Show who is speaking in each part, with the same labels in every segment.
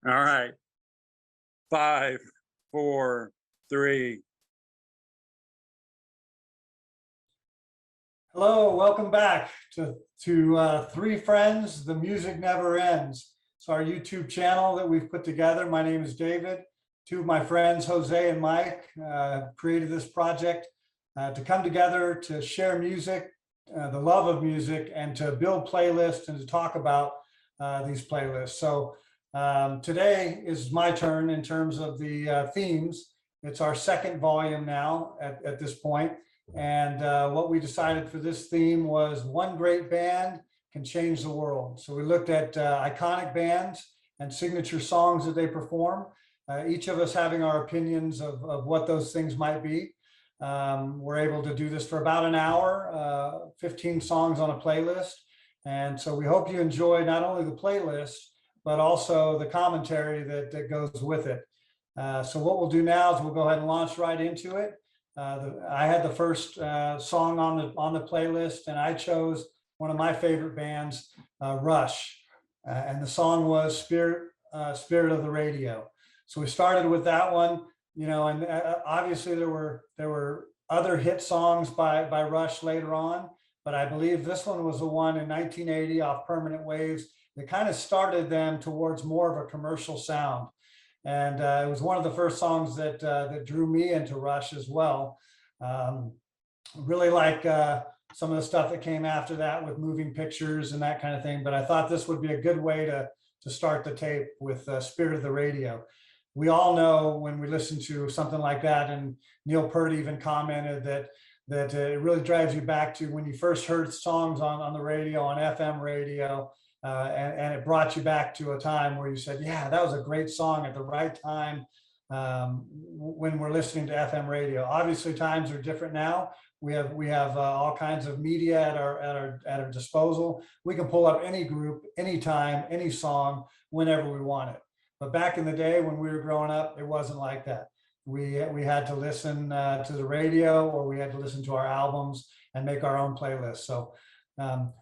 Speaker 1: All right. 5, 4, 3.
Speaker 2: Hello, welcome back to Three Friends, The Music Never Ends. It's our YouTube channel that we've put together. My name is David. Two of my friends, Jose and Mike, created this project to come together to share music, the love of music, and to build playlists and to talk about these playlists. So today is my turn in terms of the themes. It's our second volume now at this point. And what we decided for this theme was one great band can change the world. So we looked at iconic bands and signature songs that they perform, each of us having our opinions of what those things might be. We're able to do this for about an hour, 15 songs on a playlist. And so we hope you enjoy not only the playlist, but also the commentary that goes with it. So what we'll do now is we'll go ahead and launch right into it. I had the first song on the playlist, and I chose one of my favorite bands, Rush, and the song was "Spirit of the Radio." So we started with that one, and obviously there were other hit songs by Rush later on, but I believe this one was the one in 1980 off Permanent Waves that kind of started them towards more of a commercial sound. And it was one of the first songs that drew me into Rush as well. Really like some of the stuff that came after that with Moving Pictures and that kind of thing. But I thought this would be a good way to start the tape with Spirit of the Radio. We all know when we listen to something like that, and Neil Peart even commented that it really drives you back to when you first heard songs on the radio, on FM radio. And it brought you back to a time where you said, yeah, that was a great song at the right time when we're listening to FM radio. Obviously, times are different now. We have all kinds of media at our disposal. We can pull up any group, anytime, any song, whenever we want it. But back in the day when we were growing up, it wasn't like that. We had to listen to the radio, or we had to listen to our albums and make our own playlists. So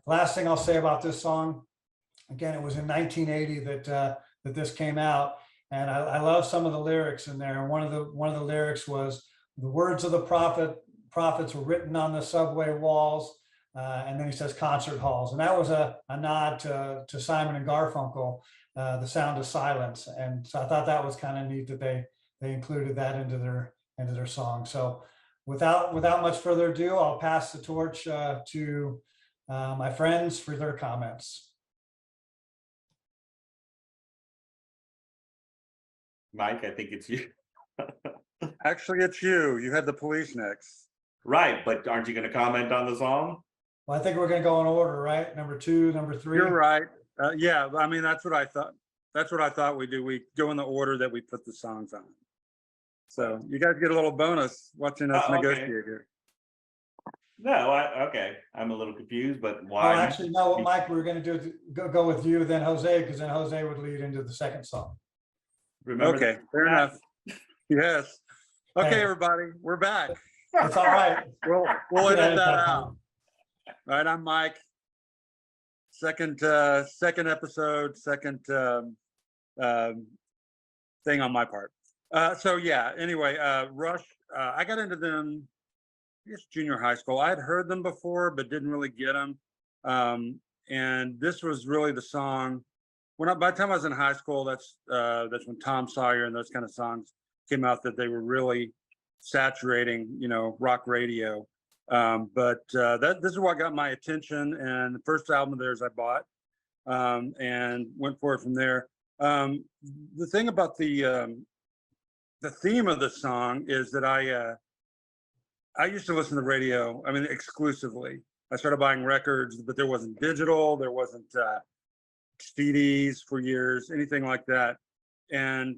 Speaker 2: last thing I'll say about this song, again, it was in 1980 that this came out, and I love some of the lyrics in there. And one of the lyrics was, "The words of the prophets were written on the subway walls," and then he says concert halls, and that was a nod to Simon and Garfunkel, "The Sound of Silence." And so I thought that was kind of neat that they included that into their song. So without much further ado, I'll pass the torch to my friends for their comments.
Speaker 3: Mike, I think it's you.
Speaker 1: Actually, it's you. You had the police next.
Speaker 3: Right, but aren't you going to comment on the song?
Speaker 2: Well, I think we're going to go in order, right? Number 2, number 3.
Speaker 1: You're right. Yeah, I mean, that's what I thought. That's what I thought we do. We go in the order that we put the songs on. So you guys get a little bonus watching us negotiate here.
Speaker 3: No, okay. I'm a little confused, but why?
Speaker 2: Oh, actually, no, what Mike, we were going to do is go with you, then Jose, because then Jose would lead into the second song.
Speaker 3: Remember
Speaker 1: okay, fair enough. Yes. Okay,
Speaker 2: Hey.
Speaker 1: Everybody, we're back.
Speaker 2: It's all right.
Speaker 1: We'll edit that out. All right, I'm Mike. Second episode, second thing on my part. So yeah, anyway, Rush, I got into them, I guess, junior high school. I had heard them before, but didn't really get them. And this was really the song. By the time I was in high school, that's when Tom Sawyer and those kind of songs came out, that they were really saturating, rock radio. But this is what got my attention, and the first album of theirs I bought, and went for it from there. The thing about the theme of the song is that I used to listen to radio, I mean, exclusively. I started buying records, but there wasn't digital, there wasn't CDs for years, anything like that. And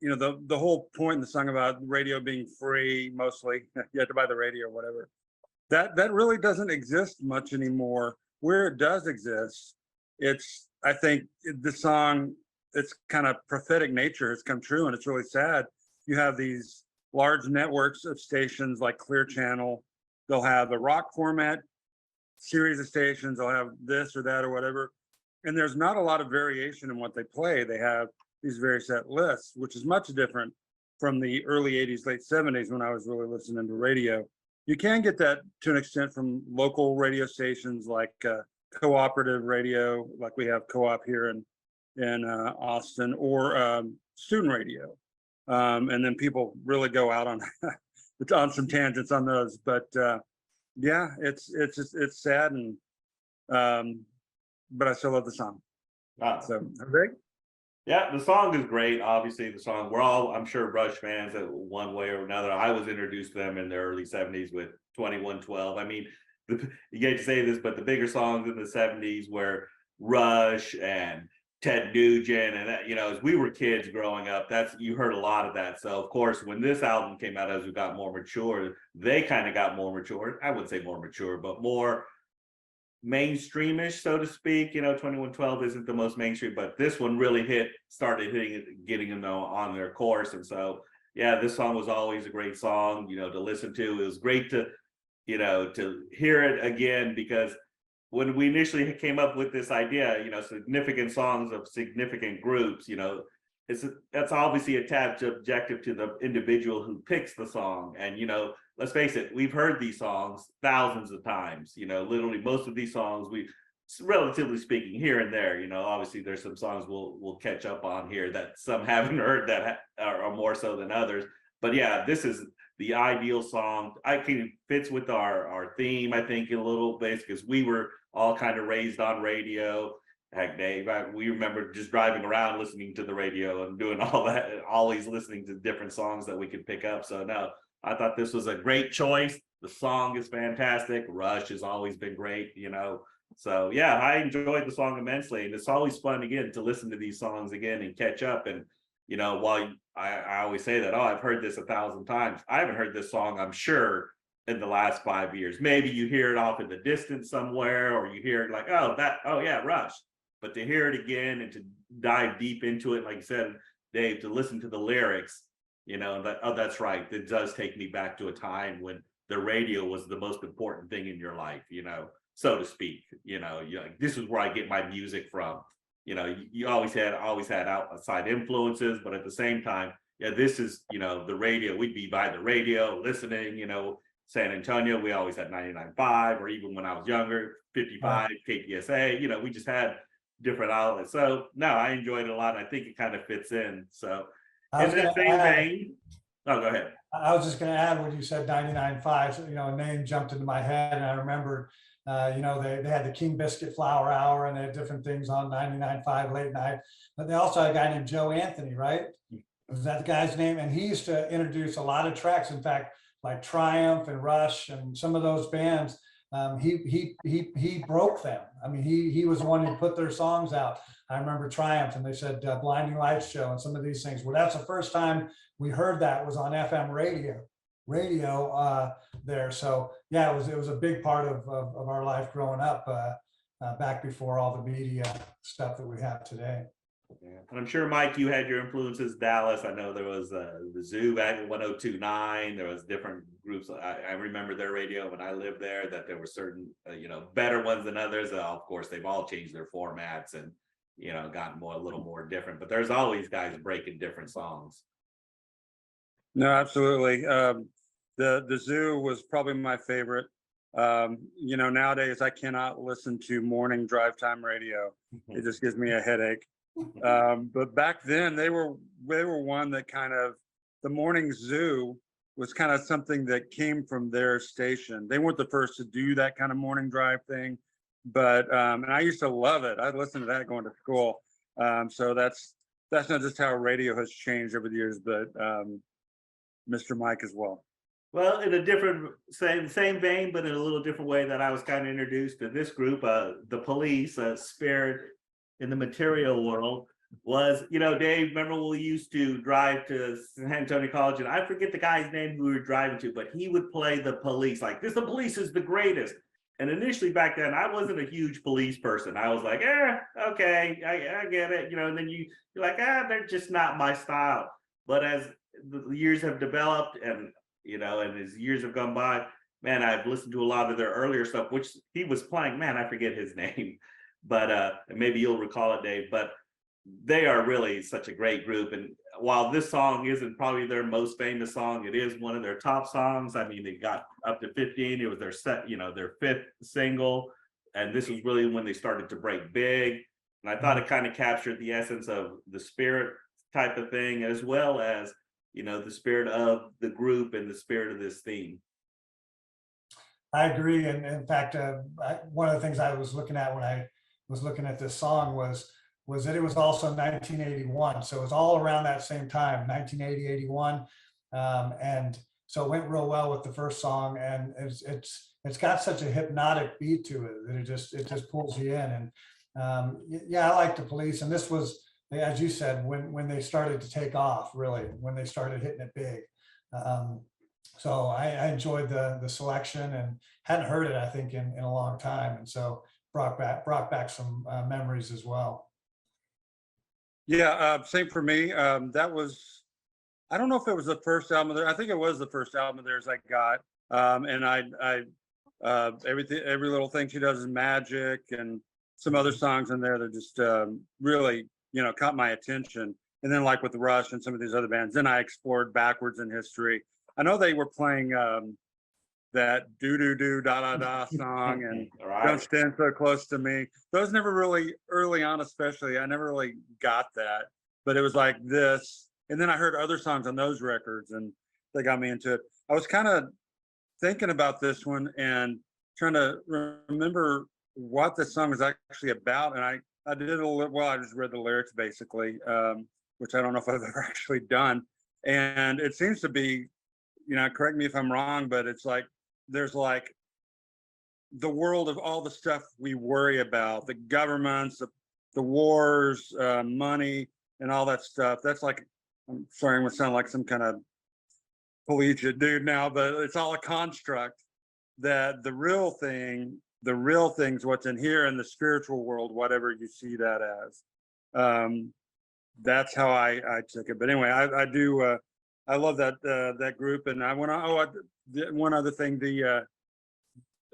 Speaker 1: the whole point in the song about radio being free, mostly you had to buy the radio or whatever, that really doesn't exist much anymore. Where it does exist, I think the song, its kind of prophetic nature has come true, and it's really sad. You have these large networks of stations like Clear Channel. They'll have a rock format series of stations, they'll have this or that or whatever, and there's not a lot of variation in what they play. They have these very set lists, which is much different from the early 80s, late 70s when I was really listening to radio. You can get that to an extent from local radio stations like cooperative radio, like we have co-op here in Austin, or student radio. And then people really go out on on some tangents on those. But yeah, it's sad, and but I still love the song.
Speaker 3: Wow.
Speaker 1: So Rick?
Speaker 3: Yeah, the song is great. Obviously, the song, we're all, I'm sure, Rush fans at one way or another. I was introduced to them in the early 70s with 2112. I mean, you get to say this, but the bigger songs in the 70s were Rush and Ted Nugent. And that, you know, as we were kids growing up, you heard a lot of that. So, of course, when this album came out, as we got more mature, they kind of got more mature. I wouldn't say more mature, but more mainstreamish, so to speak. You know, 2112 isn't the most mainstream, but this one really started getting them on their course. And so, yeah, this song was always a great song, you know, to listen to. It was great to, you know, to hear it again, because when we initially came up with this idea, you know, significant songs of significant groups, you know, that's obviously attached objective to the individual who picks the song. And, you know, let's face it, we've heard these songs thousands of times. You know, literally most of these songs, relatively speaking, here and there, you know, obviously there's some songs we'll catch up on here that some haven't heard that are more so than others. But yeah, this is the ideal song. I think fits with our theme, I think, in a little bit, because we were all kind of raised on radio. Heck, Dave, we remember just driving around listening to the radio and doing all that, always listening to different songs that we could pick up. So no, I thought this was a great choice. The song is fantastic. Rush has always been great, you know. So yeah, I enjoyed the song immensely, and it's always fun again to listen to these songs again and catch up. And you know, while I always say that, oh, I've heard this 1,000 times, I haven't heard this song, I'm sure, in the last 5 years. Maybe you hear it off in the distance somewhere, or you hear it like, oh yeah, Rush. But to hear it again and to dive deep into it, like you said, Dave, to listen to the lyrics, you know, that's right. It does take me back to a time when the radio was the most important thing in your life, you know, so to speak. You know, this is where I get my music from. You know, you always had outside influences, but at the same time, yeah, this is, you know, the radio. We'd be by the radio listening, you know. San Antonio, we always had 99.5, or even when I was younger, 55, KPSA, you know, we just had different outlets. So no, I enjoyed it a lot. I think it kind of fits in. So in that same vein, oh, go ahead.
Speaker 2: I was just going to add when you said 99.5, so, you know, a name jumped into my head, and I remembered, you know, they had the King Biscuit Flour Hour, and they had different things on 99.5 late night. But they also had a guy named Joe Anthony, right? Was that the guy's name? And he used to introduce a lot of tracks. In fact, like Triumph and Rush and some of those bands, he broke them. I mean, he was the one who put their songs out. I remember Triumph, and they said Blinding Lights Show and some of these things. Well, that's the first time we heard that was on FM radio there. So yeah, it was a big part of our life growing up, back before all the media stuff that we have today.
Speaker 3: Yeah. And I'm sure, Mike, you had your influences. Dallas, I know there was the Zoo back in 1029. There was different groups. I remember their radio when I lived there, that there were certain, you know, better ones than others. Of course, they've all changed their formats and, you know, gotten a little more different. But there's always guys breaking different songs.
Speaker 1: No, absolutely. The Zoo was probably my favorite. You know, nowadays I cannot listen to morning drive time radio. It just gives me a headache. But back then they were one that kind of, the morning Zoo was kind of something that came from their station. They weren't the first to do that kind of morning drive thing, but and I used to love it. I'd listen to that going to school. So that's not just how radio has changed over the years, but Mr. Mike as well.
Speaker 3: Well, in a different, same vein, but in a little different way, that I was kind of introduced to this group, the Police, Spirit in the Material World, was, you know, Dave, remember when we used to drive to San Antonio College, and I forget the guy's name who we were driving to, but he would play the Police, like, the Police is the greatest. And initially back then, I wasn't a huge Police person. I was like, okay, I get it, you know, and then you're like, they're just not my style. But as the years have developed, and you know, and as years have gone by, man, I've listened to a lot of their earlier stuff, which he was playing, man, I forget his name, but maybe you'll recall it, Dave. But they are really such a great group. And while this song isn't probably their most famous song, it is one of their top songs. I mean, they got up to 15. It was their their fifth single. And this was really when they started to break big. And I thought it kind of captured the essence of the Spirit type of thing, as well as, the spirit of the group and the spirit of this theme.
Speaker 2: I agree. And in fact, one of the things I was looking at when I was looking at this song was that it was also 1981. So it was all around that same time, 1980, 81. And so it went real well with the first song, and it's got such a hypnotic beat to it that it just pulls you in. And yeah, I like the Police, and this was, as you said, when they started to take off, really, when they started hitting it big. So I enjoyed the selection and hadn't heard it, I think, in a long time, and so brought back some memories as well.
Speaker 1: Yeah, same for me. That was, I don't know if it was the first album of theirs. I think it was the first album of theirs I got. And every little thing she does is magic, and some other songs in there that just really, caught my attention. And then like with Rush and some of these other bands, then I explored backwards in history. I know they were playing that do do do da da da song and Don't Stand So Close to Me. Those never really, early on especially, I never really got that. But it was like this. And then I heard other songs on those records and they got me into it. I was kind of thinking about this one and trying to remember what the song was actually about. And I did a little, well, I just read the lyrics basically, which I don't know if I've ever actually done. And it seems to be, correct me if I'm wrong, but it's like, there's like the world of all the stuff we worry about, the governments, the wars, money, and all that stuff. That's like, I'm sorry, I'm gonna sound like some kind of collegiate dude now, but it's all a construct. That the real thing's what's in here in the spiritual world, whatever you see that as. That's how I took it. But anyway, I do. I love that group, and I went on. One other thing,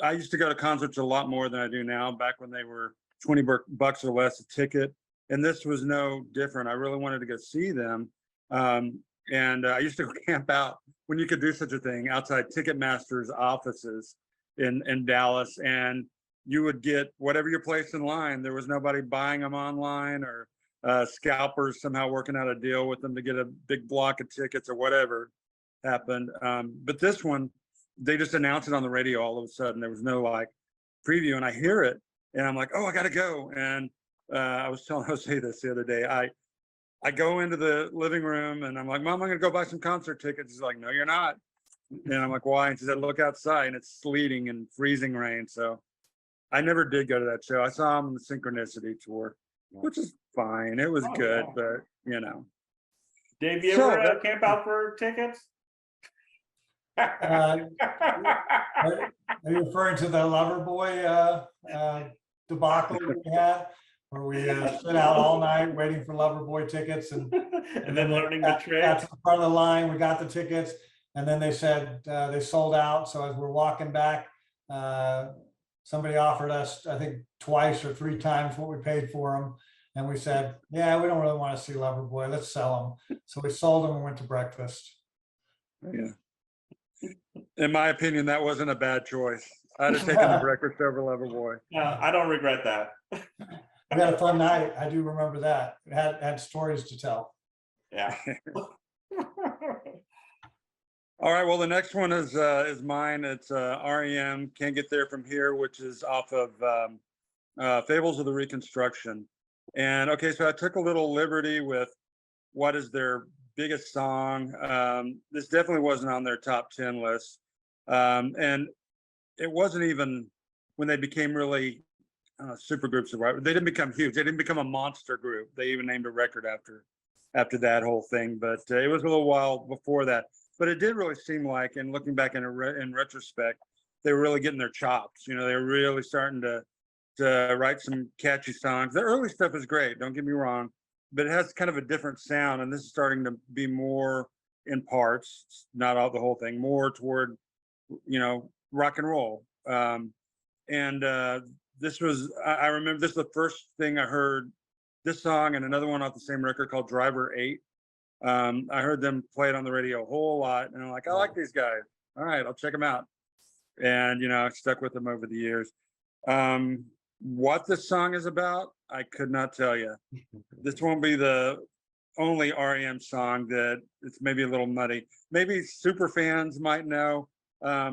Speaker 1: I used to go to concerts a lot more than I do now. Back when they were $20 or less a ticket, and this was no different. I really wanted to go see them, and I used to go camp out when you could do such a thing outside Ticketmaster's offices in Dallas, and you would get whatever you placed in line. There was nobody buying them online or scalpers somehow working out a deal with them to get a big block of tickets or whatever happened. But this one, they just announced it on the radio all of a sudden. There was no like preview, and I hear it and I'm like, oh, I gotta go. And I was telling Jose this the other day. I go into the living room and I'm like, Mom, I'm gonna go buy some concert tickets. He's like, no, you're not. And I'm like, why? And she said, look outside and it's sleeting and freezing rain. So I never did go to that show. I saw him on the Synchronicity tour, which is fine. It was good, but
Speaker 3: Dave, you
Speaker 1: So
Speaker 3: ever camp out for tickets?
Speaker 2: Are you referring to the Loverboy debacle that we had, where we stood out all night waiting for Loverboy tickets, and
Speaker 3: then learning the trick.
Speaker 2: got to the front of the line, we got the tickets, and then they said they sold out. So as we're walking back, somebody offered us, I think, twice or three times what we paid for them. And we said, yeah, we don't really want to see Loverboy. Let's sell them. So we sold them and went to breakfast.
Speaker 1: yeah. In my opinion, that wasn't a bad choice. I'd have taken the breakfast over Loverboy.
Speaker 3: I don't regret that.
Speaker 2: We had a fun night. I do remember that. It had stories to tell.
Speaker 3: Yeah.
Speaker 1: All right. Well, the next one is mine. It's REM, Can't Get There From Here, which is off of Fables of the Reconstruction. And okay, so I took a little liberty with what is their biggest song. This definitely wasn't on their top 10 list. And it wasn't even when they became really super groups. Right? They didn't become huge. They didn't become a monster group. They even named a record after that whole thing. But it was a little while before that. But it did really seem like, and looking back in retrospect, they were really getting their chops. They were really starting to write some catchy songs. The early stuff is great, don't get me wrong, but it has kind of a different sound, and this is starting to be more in parts, not all the whole thing, more toward rock and roll. And this was, I remember this is the first thing I heard this song and another one off the same record called Driver 8. I heard them play it on the radio a whole lot, and I'm like, I like these guys. All right, I'll check them out. And I stuck with them over the years. What this song is about, I could not tell you. This won't be the only REM song that it's maybe a little muddy. Maybe super fans might know. I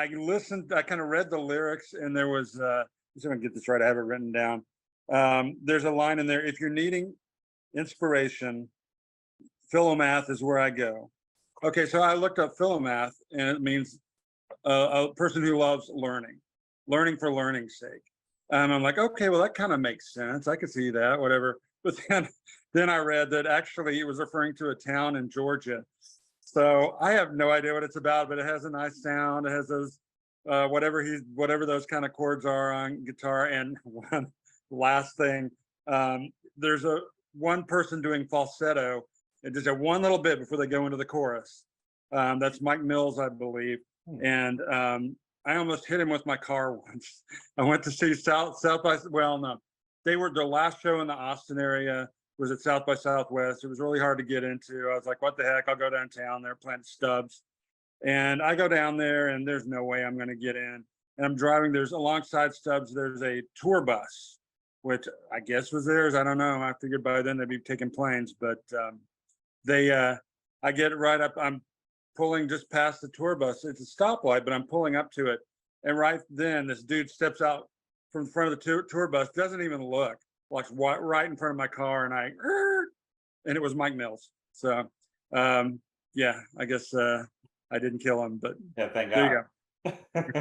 Speaker 1: kind of read the lyrics, and there was, I'm just gonna get this right, I have it written down. There's a line in there: if you're needing inspiration, Philomath is where I go. Okay, so I looked up Philomath, and it means a person who loves learning for learning's sake. I'm like, okay, well, that kind of makes sense. I could see that, whatever. But then I read that actually it was referring to a town in Georgia. So I have no idea what it's about, but it has a nice sound. It has those whatever those kind of chords are on guitar. And one last thing, there's one person doing falsetto, and just one little bit before they go into the chorus. That's Mike Mills, I believe. And I almost hit him with my car once. I went to see South by, well, no, they were the last show in the Austin area was at South by Southwest. It was really hard to get into. I was like, what the heck? I'll go downtown. They're playing Stubbs. And I go down there, and there's no way I'm going to get in. And I'm driving. There's alongside Stubbs, there's a tour bus, which I guess was theirs. I don't know. I figured by then they'd be taking planes. But I get right up. I'm pulling just past the tour bus. It's a stoplight, but I'm pulling up to it. And right then, this dude steps out from front of the tour bus, doesn't even look, like right in front of my car, and it was Mike Mills. So, yeah, I guess I didn't kill him, but
Speaker 3: Yeah, thank
Speaker 1: there
Speaker 3: God.
Speaker 1: you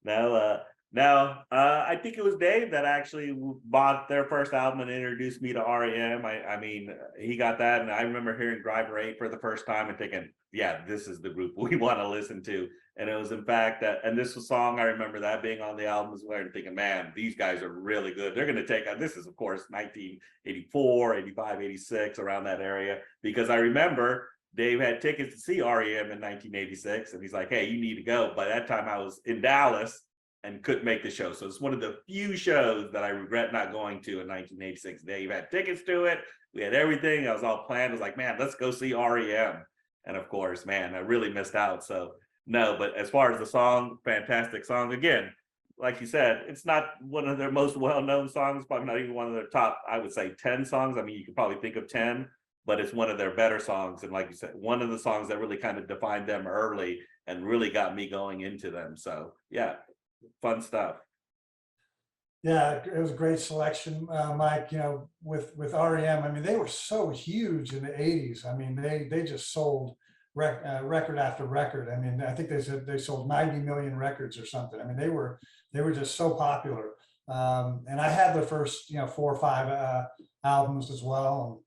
Speaker 1: go.
Speaker 3: Now, I think it was Dave that actually bought their first album and introduced me to REM. I mean, he got that, and I remember hearing Driver 8 for the first time and thinking, yeah, this is the group we want to listen to. And it was in fact that, and this was song, I remember that being on the album as well, and thinking, man, these guys are really good. They're going to take on, this is of course 1984, 85, 86, around that area, because I remember Dave had tickets to see REM in 1986, and he's like, hey, you need to go. By that time I was in Dallas and couldn't make the show. So it's one of the few shows that I regret not going to in 1986. Dave had tickets to it. We had everything. I was all planned. I was like, man, let's go see REM. And of course, man, I really missed out. So no, but as far as the song, fantastic song. Again, like you said, it's not one of their most well-known songs, probably not even one of their top, I would say 10 songs. I mean, you could probably think of 10, but it's one of their better songs. And like you said, one of the songs that really kind of defined them early and really got me going into them. So yeah, fun stuff.
Speaker 2: Yeah, it was a great selection, Mike. With REM, I mean, they were so huge in the '80s. I mean, they just sold record after record. I mean, I think they said they sold 90 million records or something. I mean, they were just so popular. And I had their first 4 or 5 albums as well.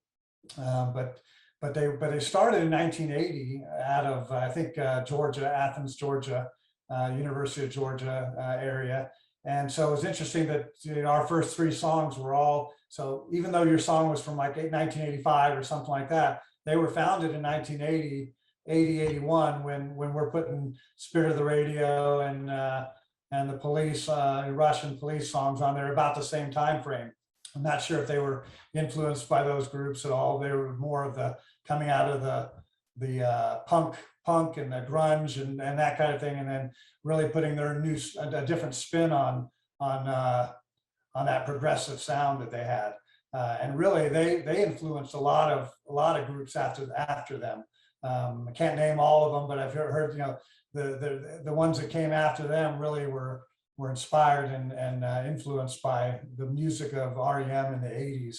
Speaker 2: But they started in 1980 out of I think Georgia, Athens, Georgia, University of Georgia area. And so it was interesting that our first 3 songs were all, so even though your song was from like 1985 or something like that, they were founded in 1980, 81 when we're putting Spirit of the Radio and the Police, Russian Police songs on there about the same time frame. I'm not sure if they were influenced by those groups at all. They were more of the coming out of the punk and the grunge and that kind of thing, and then really putting their a different spin on that progressive sound that they had. And really, they influenced a lot of groups after them. I can't name all of them, but I've heard the ones that came after them really were inspired and influenced by the music of REM in the '80s.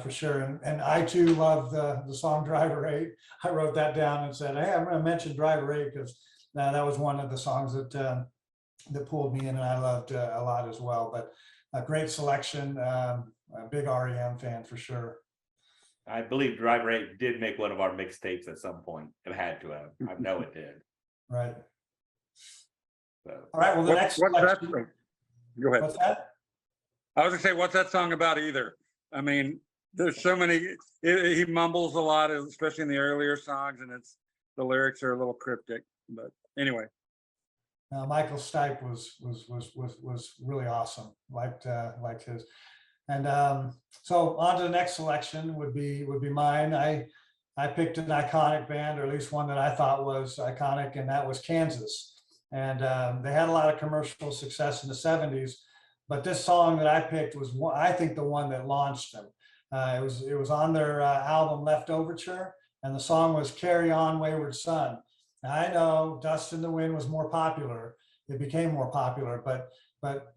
Speaker 2: For sure. And I too love the song Driver 8. I wrote that down and said, hey, I'm going to mention Driver 8 because that was one of the songs that pulled me in, and I loved a lot as well. But a great selection, a big REM fan for sure.
Speaker 3: I believe Driver 8 did make one of our mixtapes at some point. It had to have. I know it did.
Speaker 2: Right.
Speaker 3: So.
Speaker 2: All right. Well, the next
Speaker 1: what's that? Go ahead.
Speaker 2: What's that?
Speaker 1: I was gonna say, what's that song about either? I mean, there's so many, he mumbles a lot, especially in the earlier songs, and the lyrics are a little cryptic, but anyway.
Speaker 2: Michael Stipe was really awesome. Liked his. And so on to the next selection would be mine. I picked an iconic band, or at least one that I thought was iconic, and that was Kansas. And they had a lot of commercial success in the 70s, but this song that I picked was I think the one that launched them. It was on their album Left Overture, and the song was "Carry On Wayward Son." Now, I know "Dust in the Wind" was more popular; it became more popular, but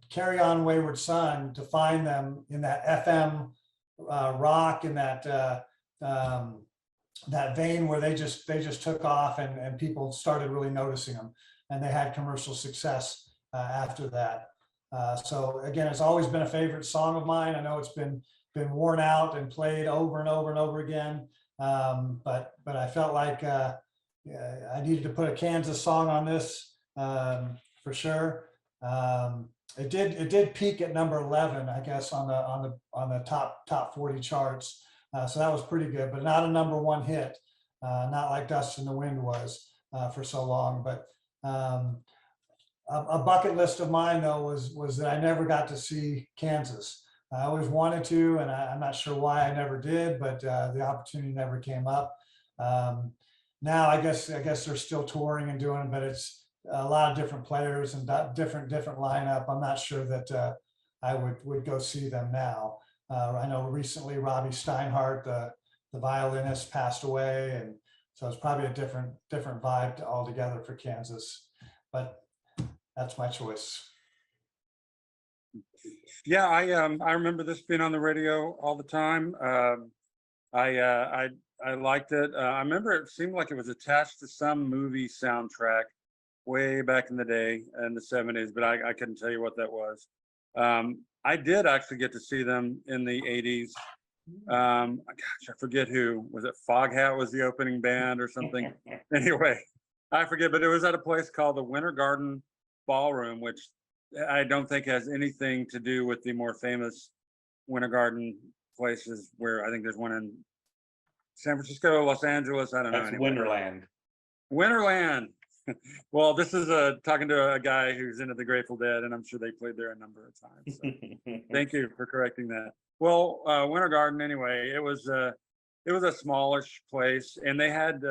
Speaker 2: "Carry On Wayward Son" to find them in that FM rock, in that that vein where they just took off, and people started really noticing them, and they had commercial success after that. So again, it's always been a favorite song of mine. I know it's been worn out and played over and over and over again, but I felt like I needed to put a Kansas song on this for sure. It did peak at number 11, I guess, on the top 40 charts. So that was pretty good, but not a number one hit, not like "Dust in the Wind" was for so long. But a bucket list of mine, though, was that I never got to see Kansas. I always wanted to, and I'm not sure why I never did, but the opportunity never came up. Now I guess they're still touring and doing, but it's a lot of different players and different lineup. I'm not sure that I would go see them now. I know recently Robbie Steinhardt, the violinist, passed away, and so it's probably a different vibe altogether for Kansas. But that's my choice.
Speaker 1: Yeah, I remember this being on the radio all the time. I liked it. I remember it seemed like it was attached to some movie soundtrack way back in the day in the 70s, but I couldn't tell you what that was. I did actually get to see them in the 80s. Gosh, I forget who was it. Foghat was the opening band or something. Anyway, I forget, but it was at a place called the Winter Garden Ballroom, which I don't think has anything to do with the more famous Winter Garden places, where I think there's one in San Francisco, Los Angeles. I don't know.
Speaker 3: That's
Speaker 1: anyway.
Speaker 3: Winterland.
Speaker 1: Winterland. Well, this is talking to a guy who's into the Grateful Dead, and I'm sure they played there a number of times. So thank you for correcting that. Well, Winter Garden, anyway, it was a smallish place, and they had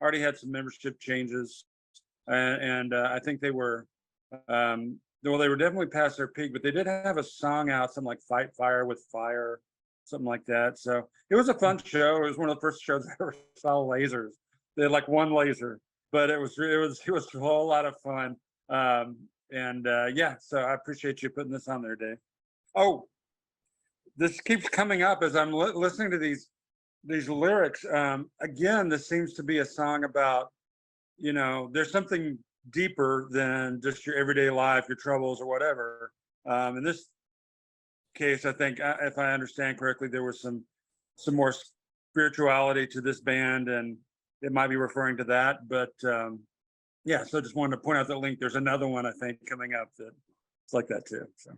Speaker 1: already had some membership changes, and I think they were well, they were definitely past their peak, but they did have a song out, something like "Fight Fire with Fire," something like that. So it was a fun show. It was one of the first shows I ever saw lasers. They had like one laser, but it was a whole lot of fun. Yeah, so I appreciate you putting this on there, Dave. Oh, this keeps coming up as I'm listening to these lyrics. Again, this seems to be a song about, there's something deeper than just your everyday life, your troubles or whatever. In this case, I think, if I understand correctly, there was some more spirituality to this band, and it might be referring to that. But yeah, so just wanted to point out that link. There's another one I think coming up that it's like that too. So.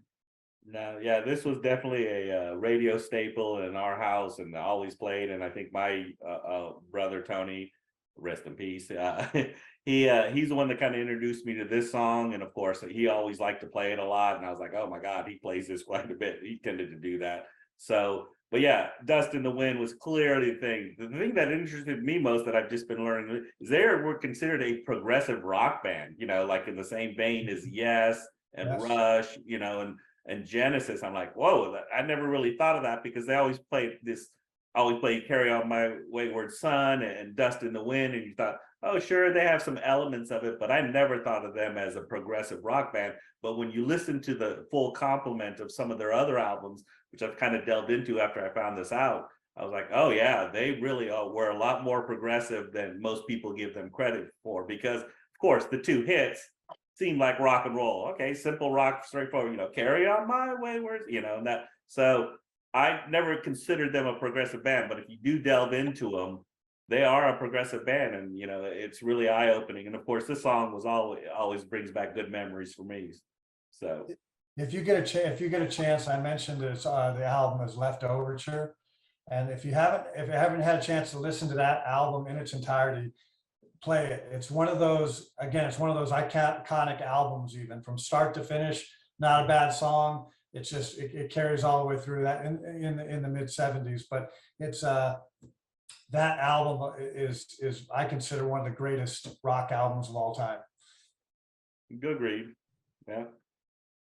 Speaker 3: No, yeah, this was definitely a radio staple in our house, and always played. And I think my brother Tony, rest in peace, he's the one that kind of introduced me to this song. And of course, he always liked to play it a lot. And I was like, oh my God, he plays this quite a bit. He tended to do that. So, but yeah, "Dust in the Wind" was clearly the thing. The thing that interested me most, that I've just been learning, is they were considered a progressive rock band, like in the same vein as Yes and
Speaker 2: Yes.
Speaker 3: Rush, and Genesis. I'm like, whoa, I never really thought of that, because they always played "Carry On My Wayward Son" and "Dust in the Wind," and you thought, oh, sure, they have some elements of it, but I never thought of them as a progressive rock band. But when you listen to the full complement of some of their other albums, which I've kind of delved into after I found this out, I was like, oh yeah, they really were a lot more progressive than most people give them credit for. Because of course, the two hits seemed like rock and roll. Okay, simple rock, straightforward, "Carry On My Wayward," and that. So I never considered them a progressive band, but if you do delve into them, they are a progressive band, and it's really eye-opening. And of course, this song was always brings back good memories for me. So
Speaker 2: if you get a chance, I mentioned that the album is Left Overture, and if you haven't had a chance to listen to that album in its entirety, play it. It's one of those iconic albums, even from start to finish. Not a bad song. it's just, it carries all the way through that in the mid 70s. But it's that album is I consider one of the greatest rock albums of all time.
Speaker 3: Good read. Yeah.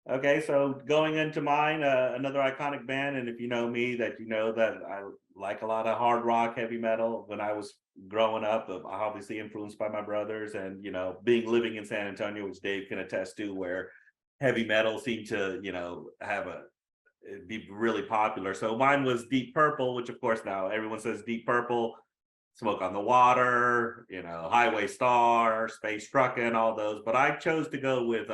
Speaker 3: Okay, so going into mine, another iconic band, and if you know me, that you know that I like a lot of hard rock, heavy metal. When I was growing up, obviously influenced by my brothers, and living in San Antonio, which Dave can attest to, where heavy metal seemed to be really popular. So mine was Deep Purple, which of course now everyone says Deep Purple, Smoke on the Water, Highway Star, Space Truckin', all those. But I chose to go with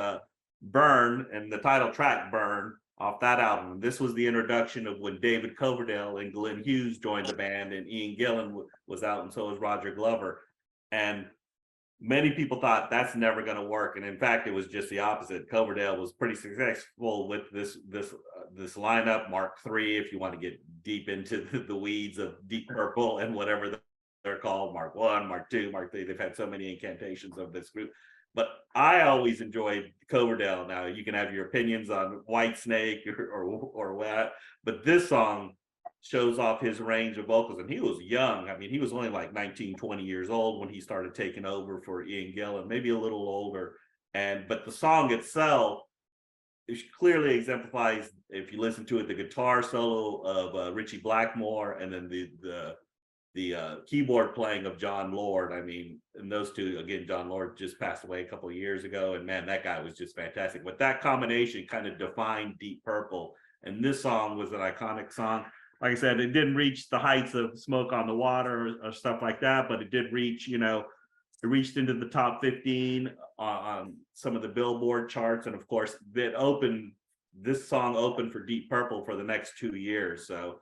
Speaker 3: Burn, and the title track Burn off that album. This was the introduction of when David Coverdale and Glenn Hughes joined the band, and Ian Gillan was out, and so was Roger Glover. And many people thought that's never going to work, and in fact it was just the opposite. Coverdale was pretty successful with this lineup, Mark III, if you want to get deep into the weeds of Deep Purple and whatever they're called, Mark I, Mark II, Mark III. They've had so many incantations of this group. But I always enjoyed Coverdale. Now you can have your opinions on Whitesnake or what, but this song shows off his range of vocals, and he was young. I mean, he was only like 19, 20 years old when he started taking over for Ian Gillan, maybe a little older. But the song itself, it clearly exemplifies, if you listen to it, the guitar solo of Richie Blackmore, and then the keyboard playing of John Lord. I mean, and those two, again, John Lord just passed away a couple of years ago, and man, that guy was just fantastic. But that combination kind of defined Deep Purple, and this song was an iconic song. Like I said, it didn't reach the heights of Smoke on the Water or stuff like that, but it did reach, it reached into the top 15 on some of the Billboard charts. And of course, this song opened for Deep Purple for the next 2 years. So,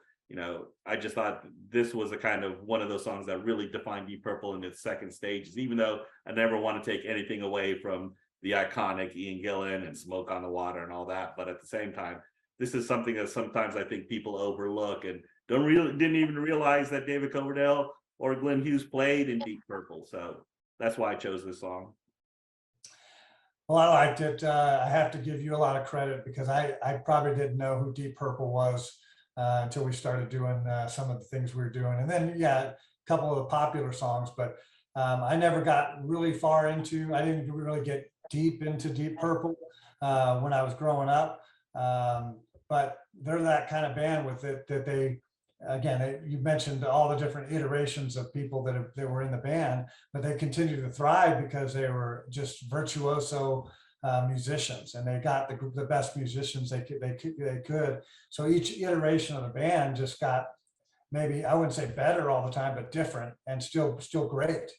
Speaker 3: I just thought this was a kind of one of those songs that really defined Deep Purple in its second stages, even though I never want to take anything away from the iconic Ian Gillan and Smoke on the Water and all that. But at the same time, this is something that sometimes I think people overlook and didn't even realize that David Coverdale or Glenn Hughes played in Deep Purple. So that's why I chose this song.
Speaker 2: Well, I liked it. I have to give you a lot of credit, because I probably didn't know who Deep Purple was until we started doing some of the things we were doing. And then, yeah, a couple of the popular songs, but I never got really far into, I didn't really get deep into Deep Purple when I was growing up. But they're that kind of band with it that they, again, you mentioned all the different iterations of people that were in the band, but they continue to thrive because they were just virtuoso musicians, and they got the best musicians they could. So each iteration of the band just got, maybe I wouldn't say better all the time, but different, and still great.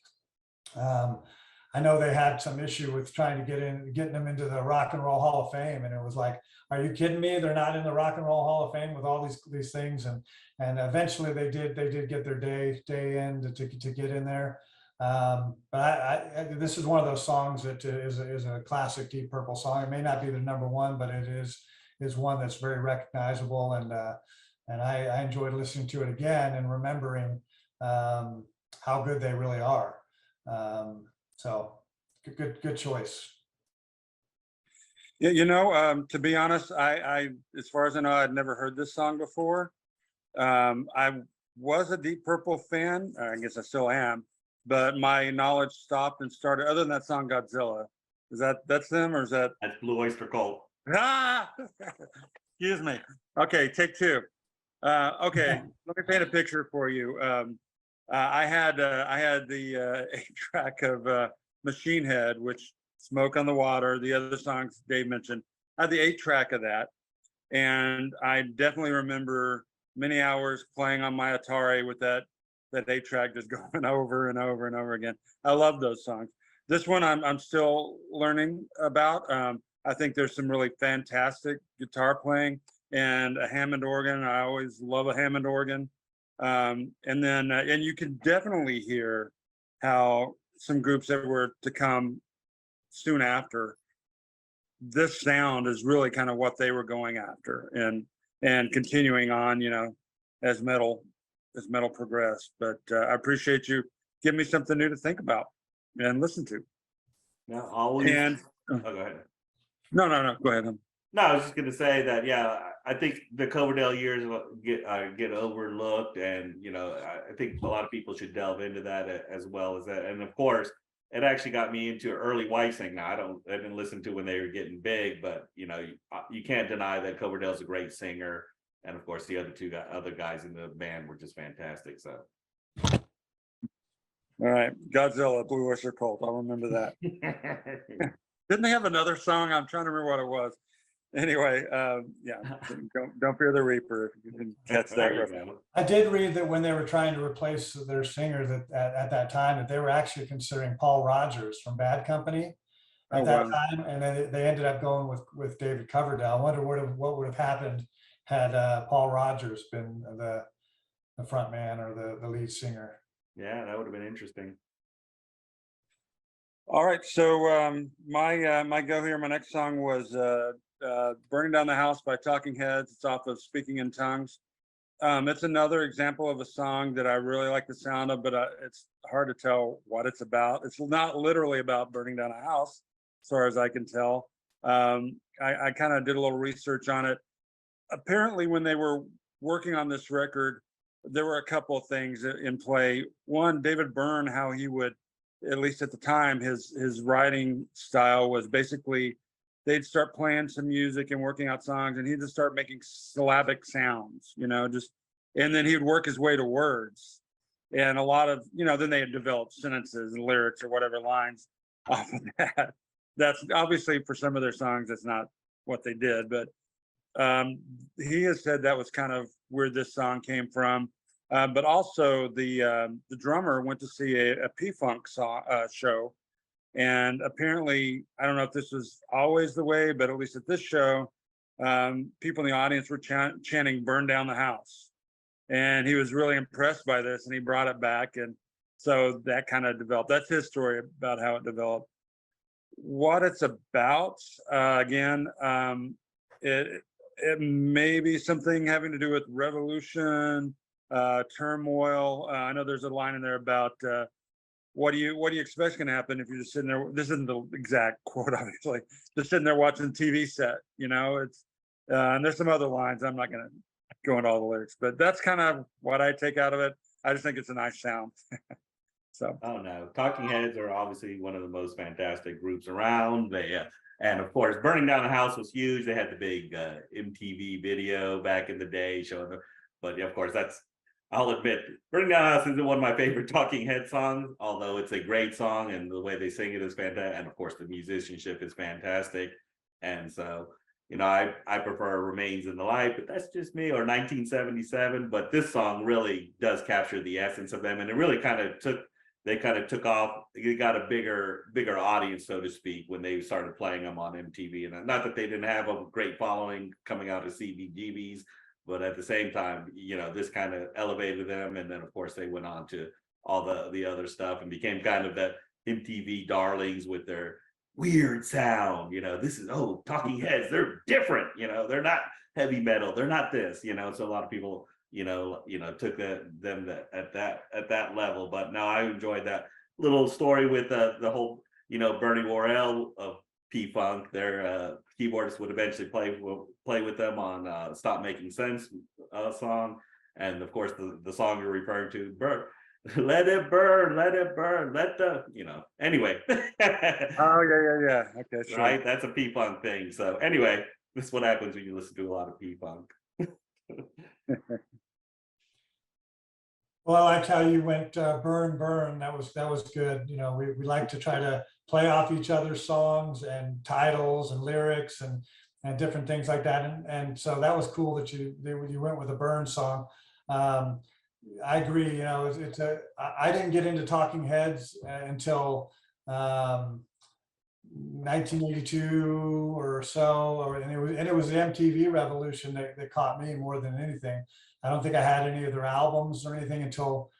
Speaker 2: I know they had some issue with trying to getting them into the Rock and Roll Hall of Fame, and it was like, are you kidding me? They're not in the Rock and Roll Hall of Fame with all these things, and eventually they did get their day in to get in there. But this is one of those songs that is a classic Deep Purple song. It may not be the number one, but it is one that's very recognizable, and I enjoyed listening to it again and remembering how good they really are. So good choice.
Speaker 1: Yeah, to be honest, I as far as I know, I'd never heard this song before. I was a Deep Purple fan. I guess I still am, but my knowledge stopped and started. Other than that song, Godzilla. That's them, or is that?
Speaker 3: That's Blue Oyster Cult.
Speaker 1: Ah, excuse me. Okay, take two. Okay, let me paint a picture for you. I had the 8-track of Machine Head, which Smoke on the Water, the other songs Dave mentioned. I had the 8-track of that, and I definitely remember many hours playing on my Atari with that 8-track just going over and over and over again. I love those songs. This one I'm still learning about. I think there's some really fantastic guitar playing and a Hammond organ. I always love a Hammond organ. And you can definitely hear how some groups that were to come soon after, this sound is really kind of what they were going after, and continuing on, as metal progressed. But I appreciate you giving me something new to think about and listen to.
Speaker 3: Now, always.
Speaker 1: And
Speaker 3: oh, go ahead.
Speaker 1: No, go ahead.
Speaker 3: No, I was just gonna say that. Yeah, I think the Coverdale years get overlooked, and I think a lot of people should delve into that as well as that. And of course, it actually got me into early Whitesnake. Now I didn't listen to when they were getting big, but you can't deny that Coverdale's a great singer, and of course the other guys in the band were just fantastic. So.
Speaker 1: All right, Godzilla, Blue Oyster Cult. I'll remember that. Didn't they have another song? I'm trying to remember what it was. Anyway, yeah, don't fear the Reaper if you can catch that reference.
Speaker 2: I did read that when they were trying to replace their singer that at that time, that they were actually considering Paul Rogers from Bad Company at that time, and then they ended up going with David Coverdale. I wonder what would have happened had Paul Rogers been the front man or the lead singer.
Speaker 3: Yeah, that would have been interesting.
Speaker 1: All right, so my go here, my next song was Burning Down the House by Talking Heads. It's off of Speaking in Tongues. It's another example of a song that I really like the sound of, but it's hard to tell what it's about. It's not literally about burning down a house, as far as I can tell. I kind of did a little research on it. Apparently, when they were working on this record, there were a couple of things in play. One, David Byrne, how he would, at least at the time, his writing style was basically they'd start playing some music and working out songs, and he'd just start making syllabic sounds, and then he'd work his way to words. And a lot of, then they had developed sentences and lyrics or whatever lines off of that. That's obviously for some of their songs, that's not what they did, but he has said that was kind of where this song came from. But also the drummer went to see a P-Funk show. And apparently, I don't know if this was always the way, but at least at this show, people in the audience were chanting "Burn Down the House." And he was really impressed by this, and he brought it back. And so that kind of developed. That's his story about how it developed. What it's about, again, it may be something having to do with revolution, turmoil. I know there's a line in there about what do you expect is going to happen if you're just sitting there? This isn't the exact quote, obviously. Just sitting there watching the TV set, It's and there's some other lines. I'm not going to go into all the lyrics, but that's kind of what I take out of it. I just think it's a nice sound. So.
Speaker 3: Oh no, Talking Heads are obviously one of the most fantastic groups around. And of course, Burning Down the House was huge. They had the big MTV video back in the day showing them. But of course, I'll admit, Burning Down the House isn't one of my favorite Talking Head songs, although it's a great song and the way they sing it is fantastic. And of course, the musicianship is fantastic. And so, I prefer Remains in the Light, but that's just me, or 1977. But this song really does capture the essence of them. And it really they kind of took off. They got a bigger audience, so to speak, when they started playing them on MTV. And not that they didn't have a great following coming out of CBGBs, but at the same time, this kind of elevated them. And then, of course, they went on to all the other stuff and became kind of the MTV darlings with their weird sound. This is, Talking Heads, they're different. They're not heavy metal. They're not this. So a lot of people, took them at that level. But no, I enjoyed that little story with the whole, Bernie Worrell of P-Funk. Their keyboardist would eventually play with them on "Stop Making Sense" song, and of course the song you're referring to, "Let It Burn, Let It Burn, Let the," Anyway.
Speaker 1: Oh yeah. Okay, sure.
Speaker 3: Right, that's a P-Funk thing. So anyway, this is what happens when you listen to a lot of P-Funk.
Speaker 2: Well, I like how you went burn, burn. That was good. We like to try to play off each other's songs and titles and lyrics and different things like that. And so that was cool that you went with a burn song. I agree. I didn't get into Talking Heads until 1982 or so, and it was the MTV revolution that caught me more than anything. I don't think I had any of their albums or anything until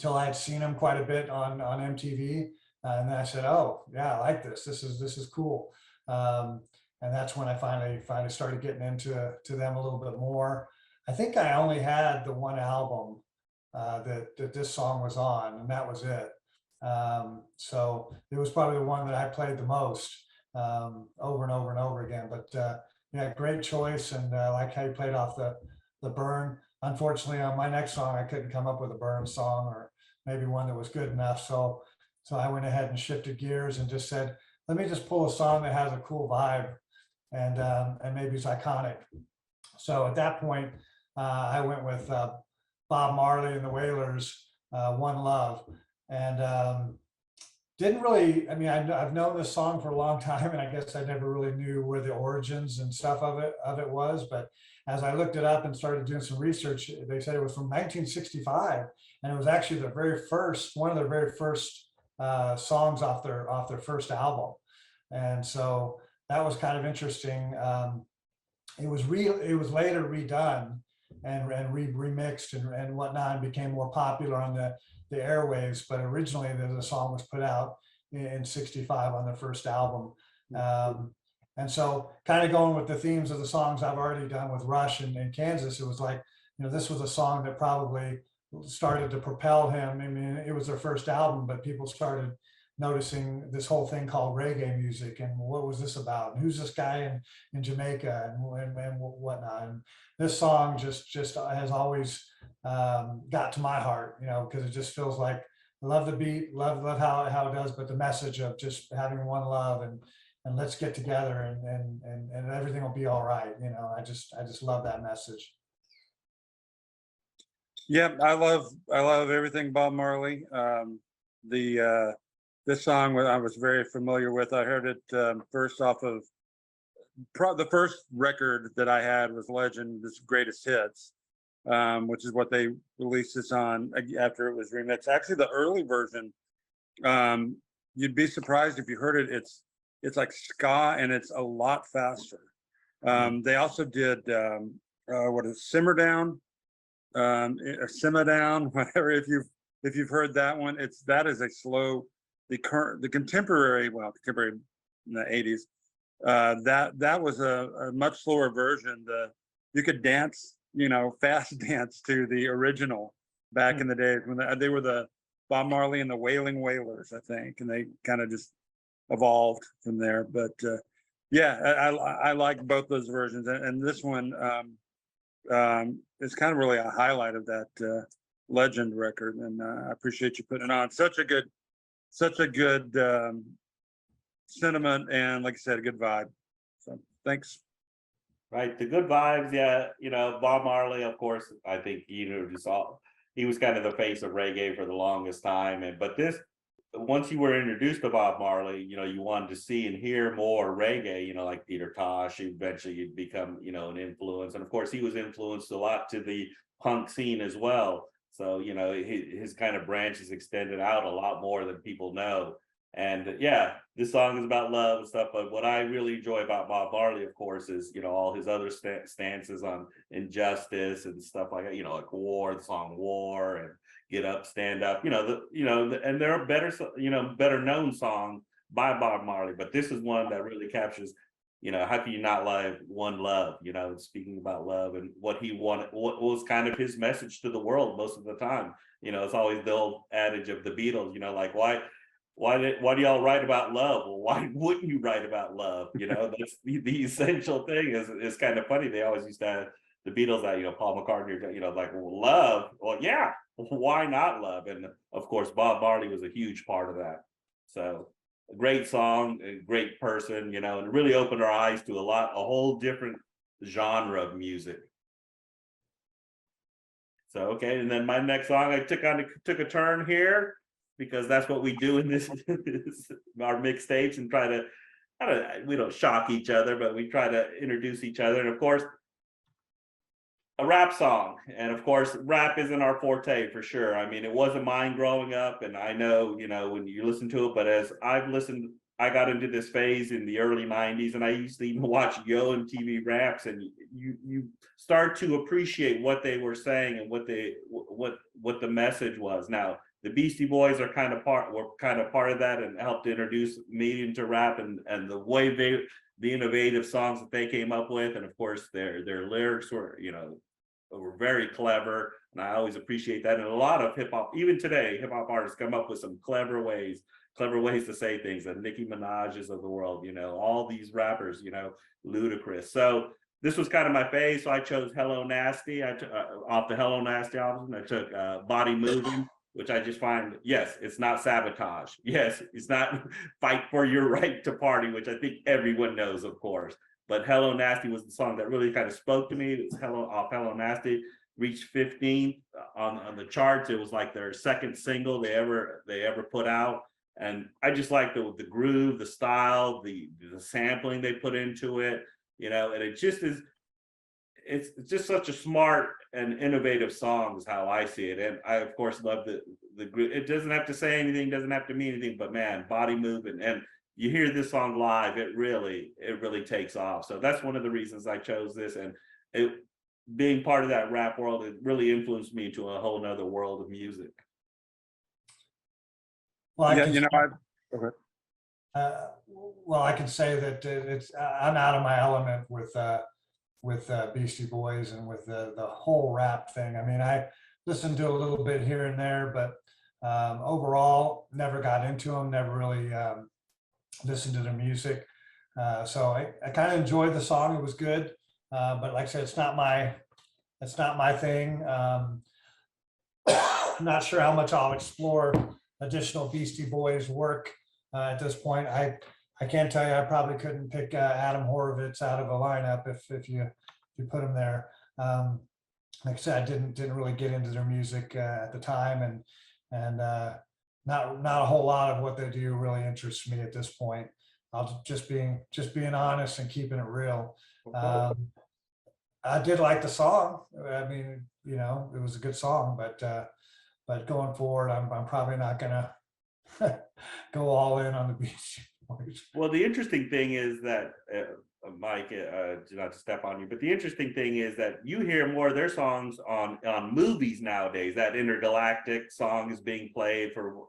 Speaker 2: I had seen them quite a bit on MTV, and then I said, "Oh yeah, I like this. This is cool." And that's when I finally started getting into them a little bit more. I think I only had the one album that this song was on, and that was it. So it was probably the one that I played the most over and over and over again. But Yeah, great choice, and I like how you played off the Burn. Unfortunately, on my next song, I couldn't come up with a Burn song or maybe one that was good enough. So I went ahead and shifted gears and just said, let me just pull a song that has a cool vibe and maybe it's iconic. So at that point, I went with Bob Marley and the Wailers, "One Love," and didn't really. I mean, I've known this song for a long time, and I guess I never really knew where the origins and stuff of it was. But as I looked it up and started doing some research, they said it was from 1965, and it was actually the very first one of their very first songs off their first album, and so that was kind of interesting. It was later redone and remixed and whatnot and became more popular on the airwaves. But originally the song was put out in 65 on their first album. And so kind of going with the themes of the songs I've already done with Rush and Kansas, it was like, this was a song that probably started to propel him. I mean, it was their first album, but people started noticing this whole thing called reggae music and what was this about and who's this guy in Jamaica and whatnot. And this song just has always got to my heart, because it just feels like I love the beat, love how it does, but the message of just having one love and let's get together and everything will be all right. I just love that message.
Speaker 1: Yeah, I love everything Bob Marley. The this song I was very familiar with. I heard it first off of the first record that I had was Legend, this Greatest Hits, which is what they released this on after it was remixed. Actually, the early version, you'd be surprised if you heard it. It's like ska and it's a lot faster. They also did what is Simmer Down, or Simmer Down, whatever. If you've heard that one, that is a slow. The contemporary in the 80s, that was a much slower version. You could dance, fast dance to the original back in the days when they were the Bob Marley and the Wailing Wailers, I think, and they kind of just evolved from there. But yeah, I like both those versions, and this one is kind of really a highlight of that Legend record, and I appreciate you putting it on. Such a good sentiment, and like I said, a good vibe. So thanks.
Speaker 3: Right, the good vibes, yeah. Bob Marley, of course, I think he was kind of the face of reggae for the longest time. But once you were introduced to Bob Marley, you wanted to see and hear more reggae, like Peter Tosh. Eventually you'd become, an influence. And of course, he was influenced a lot to the punk scene as well. So, his kind of branch is extended out a lot more than people know. And yeah, this song is about love and stuff. But what I really enjoy about Bob Marley, of course, is, all his other stances on injustice and stuff like that, like War, the song War, and Get Up, Stand Up, and there are better known songs by Bob Marley. But this is one that really captures, how can you not love One Love, speaking about love and what he wanted, what was kind of his message to the world most of the time. It's always the old adage of the Beatles, like, why do y'all write about love? Well, why wouldn't you write about love? That's the essential thing. Is kind of funny. They always used to have the Beatles that, Paul McCartney, like, well, love. Well, yeah, why not love? And of course, Bob Marley was a huge part of that. So a great song, a great person, and really opened our eyes to a whole different genre of music. So, okay. And then my next song, I took a turn here, because that's what we do in this our mixtapes, and we don't shock each other, but we try to introduce each other. And of course, a rap song. And of course, rap isn't our forte for sure. I mean, it wasn't mine growing up, and I know, when you listen to it, but as I've listened, I got into this phase in the early 90s, and I used to even watch Yo MTV Raps, and you start to appreciate what they were saying and what the message was. Now, the Beastie Boys were kind of part of that, and helped introduce me into rap and the way the innovative songs that they came up with. And of course, their lyrics were very clever, and I always appreciate that. And a lot of hip hop, even today, hip hop artists come up with some clever ways clever ways to say things, the Nicki Minaj's of the world, all these rappers, Ludacris. So this was kind of my phase. So I chose Hello Nasty. Off the Hello Nasty album. I took Body Moving, which I just find, yes, it's not sabotage. Yes, it's not fight for your right to party, which I think everyone knows, of course. But Hello Nasty was the song that really kind of spoke to me. It was Hello Nasty, reached 15th on the charts. It was like their second single they ever put out. And I just like the groove, the style, the sampling they put into it, and it just is, it's just such a smart and innovative song is how I see it. And I of course love the group. It doesn't have to say anything, doesn't have to mean anything, but man, body moving. And you hear this song live, it really takes off. So that's one of the reasons I chose this. And being part of that rap world, it really influenced me to a whole nother world of music.
Speaker 2: Well, I
Speaker 1: Yeah,
Speaker 2: can,
Speaker 1: you know, okay.
Speaker 2: well, I can say that I'm out of my element with Beastie Boys and with the whole rap thing. I mean, I listened to a little bit here and there, but overall, never got into them. Never really listened to their music. So I kind of enjoyed the song. It was good, but like I said, it's not my thing. I'm not sure how much I'll explore additional Beastie Boys work at this point. I can't tell you, I probably couldn't pick Adam Horovitz out of a lineup if you put him there. Like I said, I didn't really get into their music at the time, and not a whole lot of what they do really interests me at this point. I'll just being honest and keeping it real. I did like the song. I mean, it was a good song, but going forward, I'm probably not gonna go all in on the Beastie Boys.
Speaker 3: Well, the interesting thing is that, Mike, not to step on you, but the interesting thing is that you hear more of their songs on movies nowadays. That Intergalactic song is being played for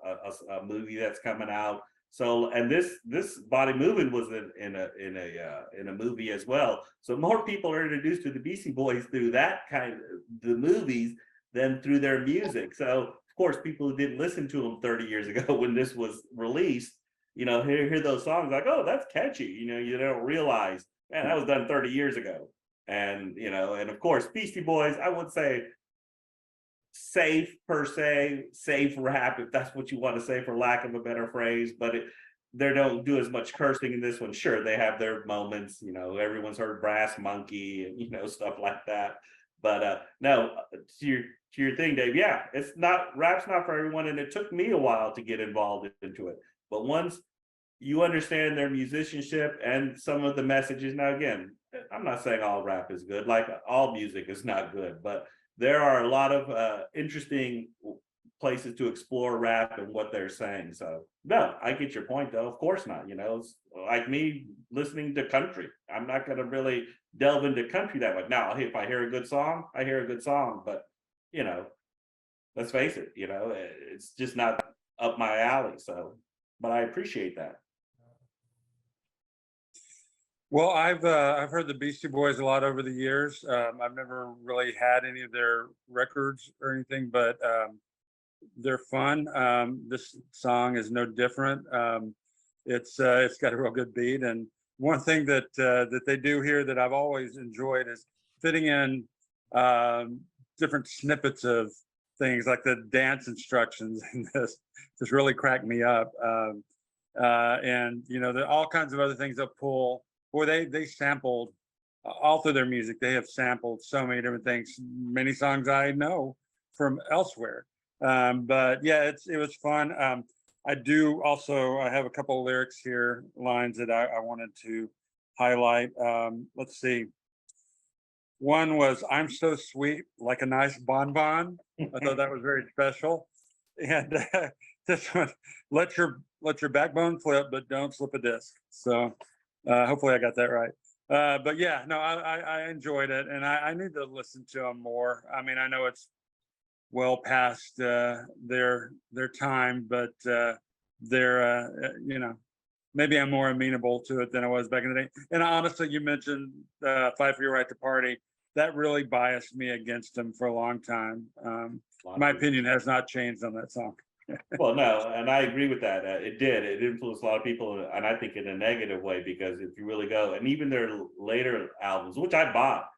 Speaker 3: a movie that's coming out. So, and this Body Moving was in a movie as well. So more people are introduced to the Beastie Boys through that kind of the movies than through their music. So of course, people who didn't listen to them 30 years ago when this was released, hear those songs like, oh, that's catchy. You don't realize, man, that was done 30 years ago. And, and of course, Beastie Boys, I would say safe per se, safe rap, if that's what you want to say, for lack of a better phrase, but they don't do as much cursing in this one. Sure, they have their moments, everyone's heard Brass Monkey and, stuff like that. But no, to your thing, Dave, yeah, rap's not for everyone. And it took me a while to get involved into it. But once you understand their musicianship and some of the messages, now again, I'm not saying all rap is good, like all music is not good, but there are a lot of interesting places to explore rap and what they're saying. So no, I get your point though. Of course not. It's like me listening to country. I'm not going to really delve into country that much. Now, if I hear a good song, I hear a good song, but let's face it, it's just not up my alley. So, but I appreciate that.
Speaker 1: Well, I've heard the Beastie Boys a lot over the years. I've never really had any of their records or anything, but they're fun. This song is no different. It's got a real good beat, and one thing that they do here that I've always enjoyed is fitting in different snippets of things, like the dance instructions in this. Just really cracked me up. And there are all kinds of other things that pull. Boy, they sampled all through their music. They have sampled so many different things, many songs I know from elsewhere. But yeah, it was fun. I have a couple of lyrics here, lines that I wanted to highlight. Let's see. One was, "I'm so sweet, like a nice bonbon." I thought that was very special. And this one, let your backbone flip, but don't slip a disc. So hopefully I got that right. But yeah, no, I enjoyed it, and I need to listen to them more. I mean, I know it's well past their time, but they're maybe I'm more amenable to it than I was back in the day. And honestly, you mentioned Fight for Your Right to Party. That really biased me against them for a long time. My opinion has not changed on that song.
Speaker 3: Well, no, and I agree with that. It did. It influenced a lot of people, and I think in a negative way, because if you really go, and even their later albums, which I bought,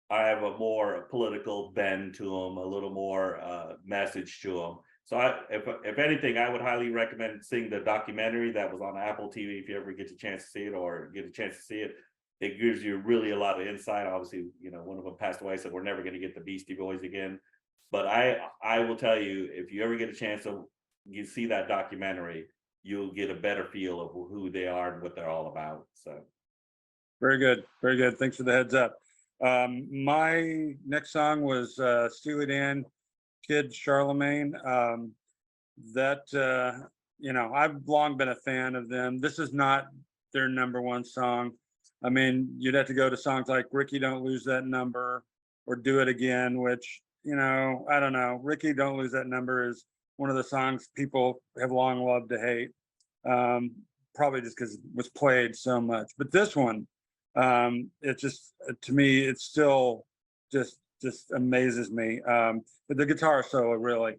Speaker 3: I have a more political bend to them, a little more message to them. So, if anything, I would highly recommend seeing the documentary that was on Apple TV if you ever get a chance to see it or get a chance to see it. It gives you really a lot of insight. Obviously, one of them passed away, so we're never going to get the Beastie Boys again. But I will tell you, if you ever get a chance to you see that documentary, you'll get a better feel of who they are and what they're all about. So
Speaker 1: Very good. Very good. Thanks for the heads up. My next song was Steely Dan, Kid Charlemagne. I've long been a fan of them. This is not their number one song. I mean, you'd have to go to songs like Ricky Don't Lose That Number or Do It Again, which, I don't know. Ricky Don't Lose That Number is one of the songs people have long loved to hate, probably just because it was played so much. But this one, it just, to me, it still just amazes me. But the guitar solo, really.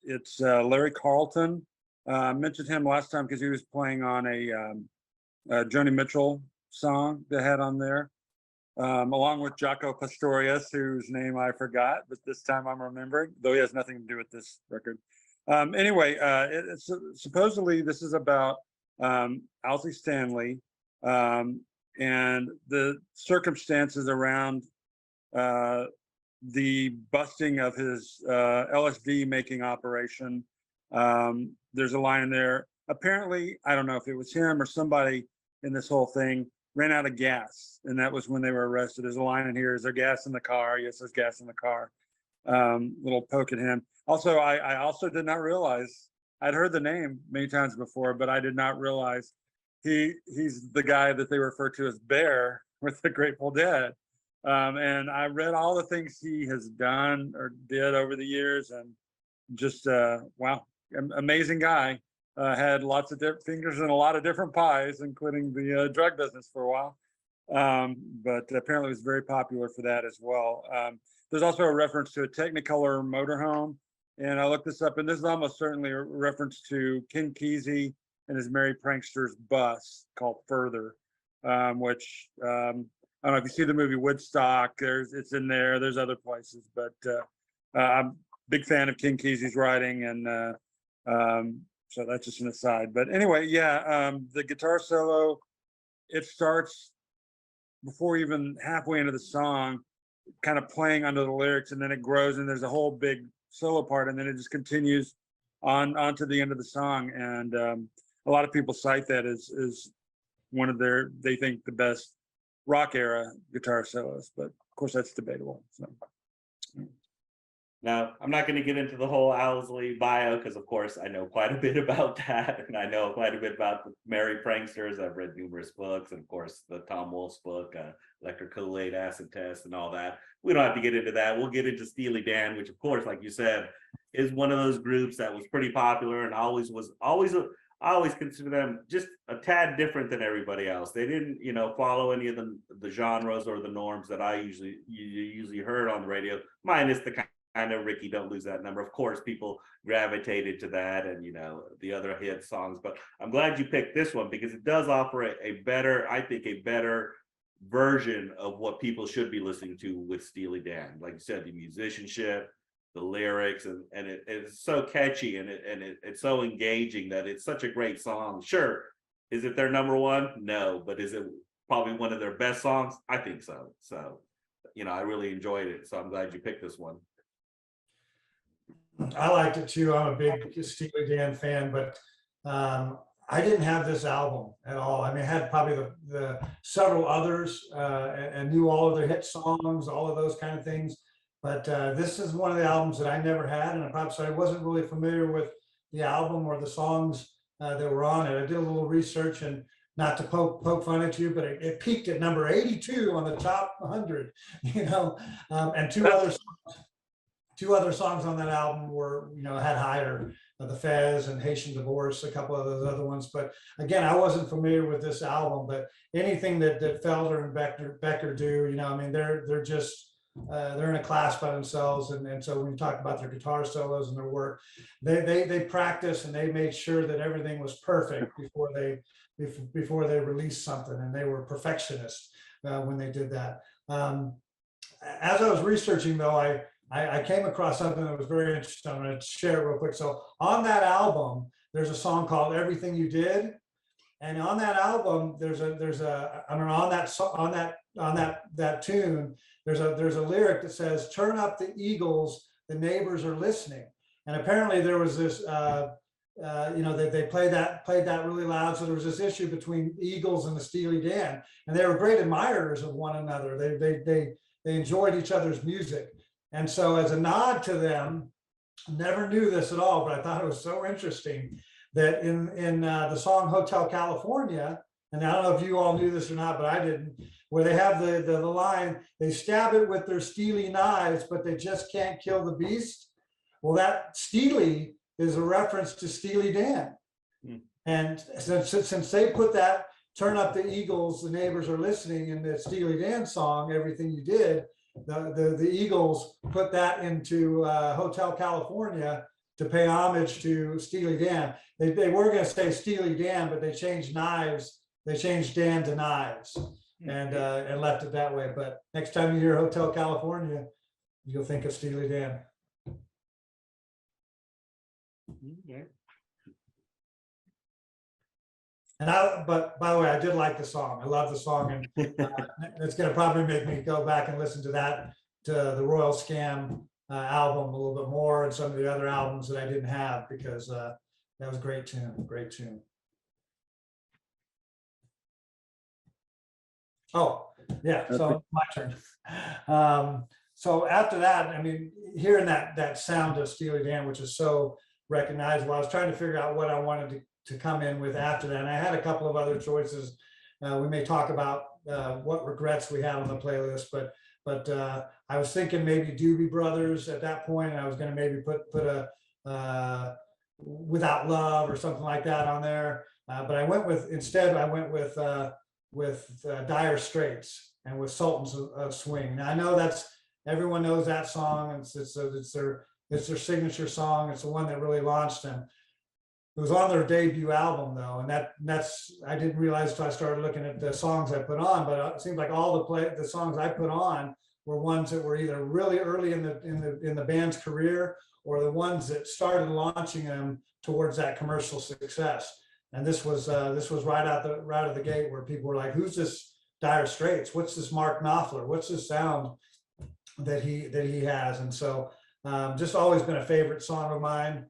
Speaker 1: It's Larry Carlton. I mentioned him last time because he was playing on a Joni Mitchell song they had on there, along with Jaco Pastorius, whose name I forgot, but this time I'm remembering, though he has nothing to do with this record. Anyway, supposedly this is about Owsley Stanley and the circumstances around the busting of his LSD making operation. There's a line in there. Apparently, I don't know if it was him or somebody in this whole thing, ran out of gas, and that was when they were arrested. There's a line in here: "Is there gas in the car?" Yes, there's gas in the car. Little poke at him. Also, I also did not realize, I'd heard the name many times before, but I did not realize he's the guy that they refer to as Bear with the Grateful Dead. And I read all the things he has done or did over the years, and just wow, amazing guy. Had lots of different fingers in a lot of different pies, including the drug business for a while. But apparently was very popular for that as well. There's also a reference to a Technicolor motorhome, and I looked this up, and this is almost certainly a reference to Ken Kesey and his Merry Pranksters bus called Further, which I don't know if you see the movie Woodstock. It's in there. There's other places, but I'm a big fan of Ken Kesey's writing, and so that's just an aside. But anyway, yeah, the guitar solo, it starts before even halfway into the song, kind of playing under the lyrics, and then it grows, and there's a whole big solo part, and then it just continues on to the end of the song. And a lot of people cite that as one of they think the best rock era guitar solos, but of course that's debatable. So.
Speaker 3: Now, I'm not going to get into the whole Owsley bio because, of course, I know quite a bit about that, and I know quite a bit about the Merry Pranksters. I've read numerous books, and of course, the Tom Wolfe's book, Electric Kool-Aid Acid Test, and all that. We don't have to get into that. We'll get into Steely Dan, which, of course, like you said, is one of those groups that was pretty popular and I always consider them just a tad different than everybody else. They didn't, follow any of the genres or the norms that you usually heard on the radio, minus the kind of Ricky Don't Lose That Number. Of course, people gravitated to that and, the other hit songs. But I'm glad you picked this one because it does offer a better version of what people should be listening to with Steely Dan. Like you said, the musicianship, the lyrics, and it's so catchy and it's so engaging that it's such a great song. Sure, is it their number one? No, but is it probably one of their best songs? I think so. So, I really enjoyed it. So I'm glad you picked this one.
Speaker 2: I liked it too. I'm a big Steely Dan fan, but I didn't have this album at all. I mean, I had probably the several others and knew all of their hit songs, all of those kind of things. But this is one of the albums that I never had, and I wasn't really familiar with the album or the songs that were on it. I did a little research, and not to poke fun at you, but it peaked at number 82 on the top 100. And two other songs on that album were, had higher, the Fez and Haitian Divorce, a couple of those other ones. But again, I wasn't familiar with this album, but anything that Felder and Becker do, they're just they're in a class by themselves, and so when you talk about their guitar solos and their work, they practice and they made sure that everything was perfect before they released something, and they were perfectionists when they did that. As I was researching, though, I came across something that was very interesting. I'm going to share it real quick. So on that album, there's a song called "Everything You Did," and on that album, there's a I mean on that tune, there's a lyric that says, "Turn up the Eagles, the neighbors are listening." And apparently there was this, they played that really loud. So there was this issue between the Eagles and the Steely Dan, and they were great admirers of one another. They enjoyed each other's music. And so as a nod to them, never knew this at all, but I thought it was so interesting that in the song Hotel California, and I don't know if you all knew this or not, but I didn't, where they have the line, "They stab it with their steely knives, but they just can't kill the beast." Well, that Steely is a reference to Steely Dan. And since they put that "Turn Up the Eagles, the neighbors are listening" in the Steely Dan song, "Everything You Did," the Eagles put that into Hotel California to pay homage to Steely Dan. They were going to say Steely Dan, but they changed knives. They changed Dan to knives, and left it that way. But next time you hear Hotel California, you'll think of Steely Dan.
Speaker 3: Okay.
Speaker 2: But by the way, I did like the song. I love the song, and it's going to probably make me go back and listen to the Royal Scam album a little bit more, and some of the other albums that I didn't have, because that was a great tune. Great tune. Oh, yeah. So my turn. So after that, I mean, hearing that sound of Steely Dan, which is so recognizable, I was trying to figure out what I wanted to come in with after that. And I had a couple of other choices. We may talk about what regrets we had on the playlist, but I was thinking maybe Doobie Brothers at that point. I was going to maybe put a Without Love or something like that on there. But I went with Dire Straits and with Sultans of Swing. Now I know everyone knows that song. It's their signature song. It's the one that really launched them. It was on their debut album, though, and that's I didn't realize until I started looking at the songs I put on. But it seems like all the songs I put on were ones that were either really early in the band's career, or the ones that started launching them towards that commercial success. And this was right out of the gate, where people were like, "Who's this Dire Straits? What's this Mark Knopfler? What's this sound that he has?" And so just always been a favorite song of mine.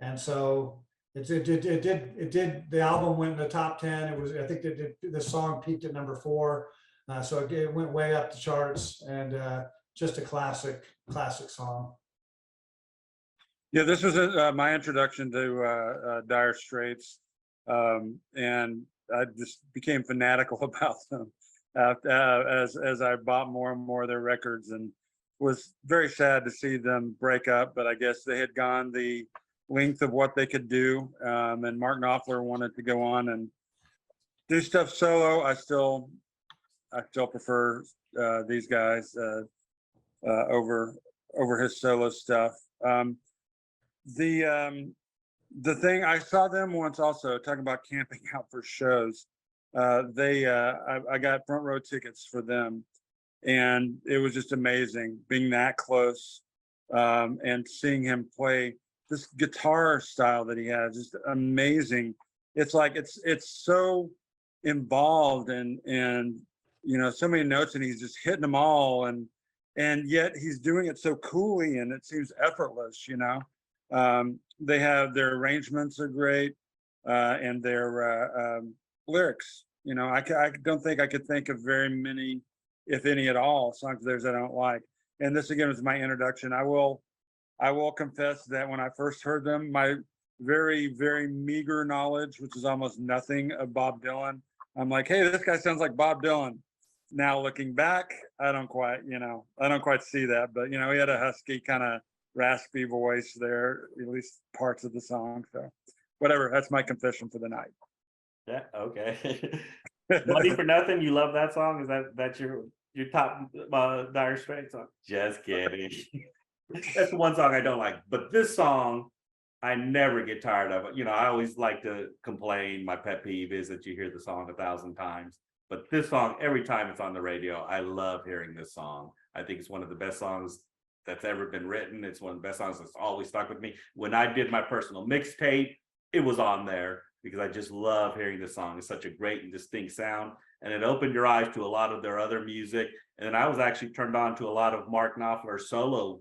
Speaker 2: And so it did. The album went in the top 10. I think the song peaked at number 4. So it went way up the charts, and just a classic song.
Speaker 1: Yeah, this was my introduction to Dire Straits, and I just became fanatical about them as I bought more and more of their records, and was very sad to see them break up. But I guess they had gone the length of what they could do, and Mark Knopfler wanted to go on and do stuff solo. I still prefer these guys over his solo stuff. The thing, I saw them once also, talking about camping out for shows. I got front row tickets for them, and it was just amazing being that close, and seeing him play this guitar style that he has. Just amazing. It's like it's so involved, and so many notes, and he's just hitting them all, and yet he's doing it so coolly, and it seems effortless. They have their arrangements are great, and their lyrics. I don't think I could think of very many, if any at all, songs of theirs I don't like. And this again was my introduction. I will confess that when I first heard them, my very, very meager knowledge, which is almost nothing, of Bob Dylan, I'm like, hey, this guy sounds like Bob Dylan. Now looking back, I don't quite see that, but he had a husky kind of raspy voice there, at least parts of the song. So whatever, that's my confession for the night.
Speaker 3: Yeah, okay. Money for Nothing, you love that song? Is that your your top Dire Straits song? Just kidding. That's the one song I don't like. But this song, I never get tired of it. You know, I always like to complain. My pet peeve is that you hear the song 1,000 times. But this song, every time it's on the radio, I love hearing this song. I think it's one of the best songs that's ever been written. It's one of the best songs that's always stuck with me. When I did my personal mixtape, it was on there because I just love hearing this song. It's such a great and distinct sound. And it opened your eyes to a lot of their other music. And then I was actually turned on to a lot of Mark Knopfler solo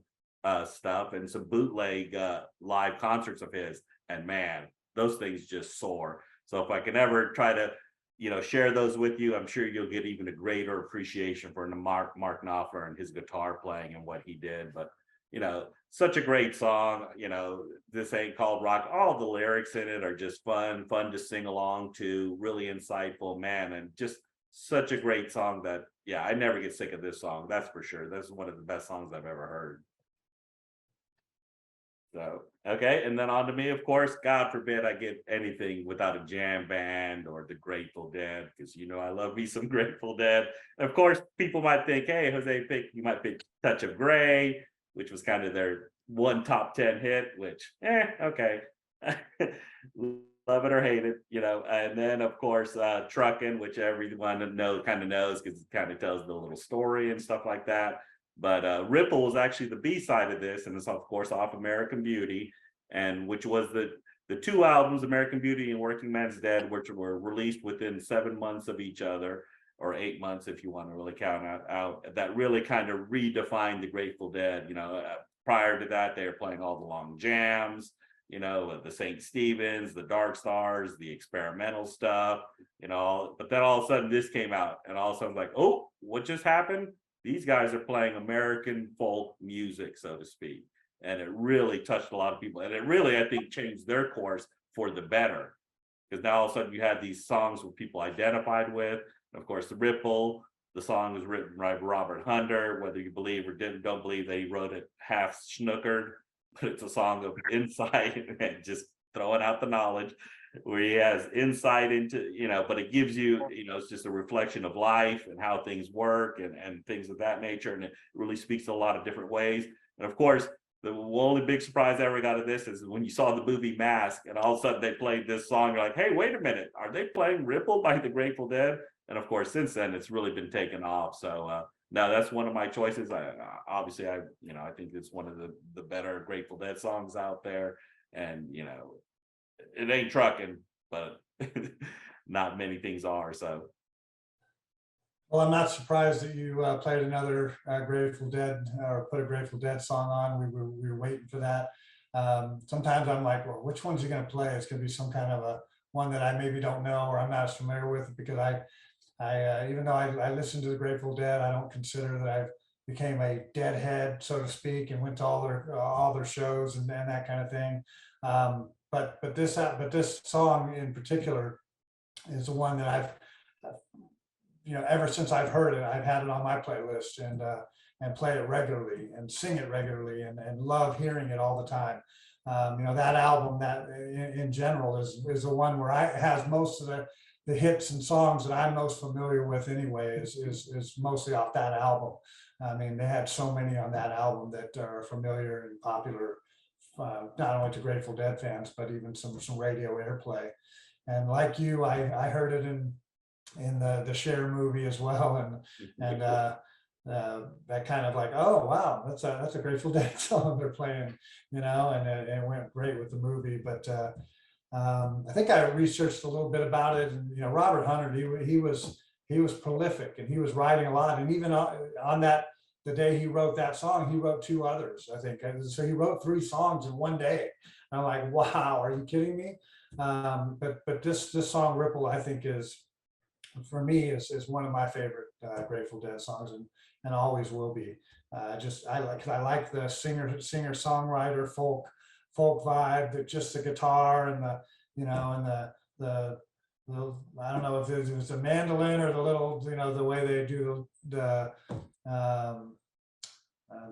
Speaker 3: stuff and some bootleg live concerts of his. And man, those things just soar. So if I can ever try to, you know, share those with you, I'm sure you'll get even a greater appreciation for Mark Knopfler and his guitar playing and what he did. But you know, such a great song. You know, This Ain't Called Rock. All the lyrics in it are just fun to sing along to, really insightful, man, and just such a great song that, yeah, I never get sick of this song. That's for sure. That's one of the best songs I've ever heard. So, okay, and then on to me, of course. God forbid I get anything without a jam band or the Grateful Dead, because you know I love me some Grateful Dead. And of course, people might think, hey, Jose, you might pick Touch of Grey, which was kind of their one top 10 hit, which, okay. Love it or hate it, you know. And then, of course, Truckin', which everyone kind of knows because it kind of tells the little story and stuff like that. But Ripple was actually the B-side of this, and it's of course off American Beauty, and which was the two albums, American Beauty and Working Man's Dead, which were released within 7 months of each other, or 8 months if you want to really count out. That really kind of redefined the Grateful Dead. You know, prior to that, they were playing all the long jams, you know, the St. Stevens, the Dark Stars, the experimental stuff, you know. But then all of a sudden this came out, and all of a sudden like, oh, what just happened? These guys are playing American folk music, so to speak. And it really touched a lot of people. And it really, I think, changed their course for the better. Because now all of a sudden you had these songs where people identified with. And of course, the Ripple, the song was written by Robert Hunter, whether you believe or don't believe that he wrote it half snookered, but it's a song of insight and just throwing out the knowledge, where he has insight into, you know, but it gives you, you know, it's just a reflection of life and how things work and things of that nature. And it really speaks to a lot of different ways. And of course, the only big surprise I ever got of this is when you saw the movie Mask, and all of a sudden they played this song. You're like, hey, wait a minute, are they playing Ripple by the Grateful Dead? And of course, since then, it's really been taken off. So no, that's one of my choices. Obviously, I think it's one of the better Grateful Dead songs out there. And, you know, it ain't trucking, but not many things are. So,
Speaker 2: Well, I'm not surprised that you played another Grateful Dead or put a Grateful Dead song on. We were waiting for that. Sometimes I'm like, well, which one's he going to play? It's going to be some kind of a one that I maybe don't know or I'm not as familiar with, because I even though I listen to the Grateful Dead, I don't consider that I became a deadhead, so to speak, and went to all their shows and that kind of thing. But this song in particular is the one that I've you know, ever since I've heard it, I've had it on my playlist and play it regularly and sing it regularly and love hearing it all the time. You know, that album that in general is the one where it has most of the hits and songs that I'm most familiar with anyway, is mostly off that album. I mean, they had so many on that album that are familiar and popular, not only to Grateful Dead fans, but even some radio airplay. And like you, I heard it in the Cher movie as well, and that kind of like, oh wow, that's a Grateful Dead song they're playing, you know, and it went great with the movie. But I think I researched a little bit about it, and you know, Robert Hunter, he was prolific and he was writing a lot, and even on that, the day he wrote that song, he wrote 2 others, I think. So he wrote 3 songs in one day. And I'm like, wow, are you kidding me? But this song Ripple, I think is, for me, is one of my favorite Grateful Dead songs, and always will be. I like the singer songwriter folk vibe, that just the guitar and the, you know, and the I don't know if it was the mandolin or the little, you know, the way they do the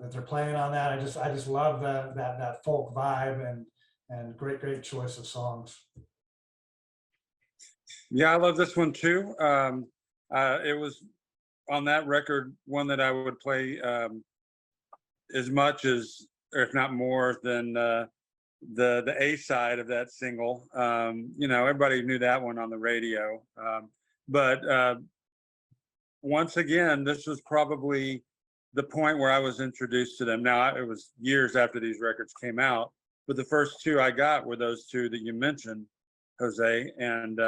Speaker 2: that they're playing on that. I just love that folk vibe, and great choice of songs.
Speaker 1: Yeah, I love this one too. It was on that record, one that I would play as much as, or if not more than the A side of that single. Everybody knew that one on the radio. But once again, this was probably the point where I was introduced to them. Now, it was years after these records came out, but the first two I got were those two that you mentioned, Jose. And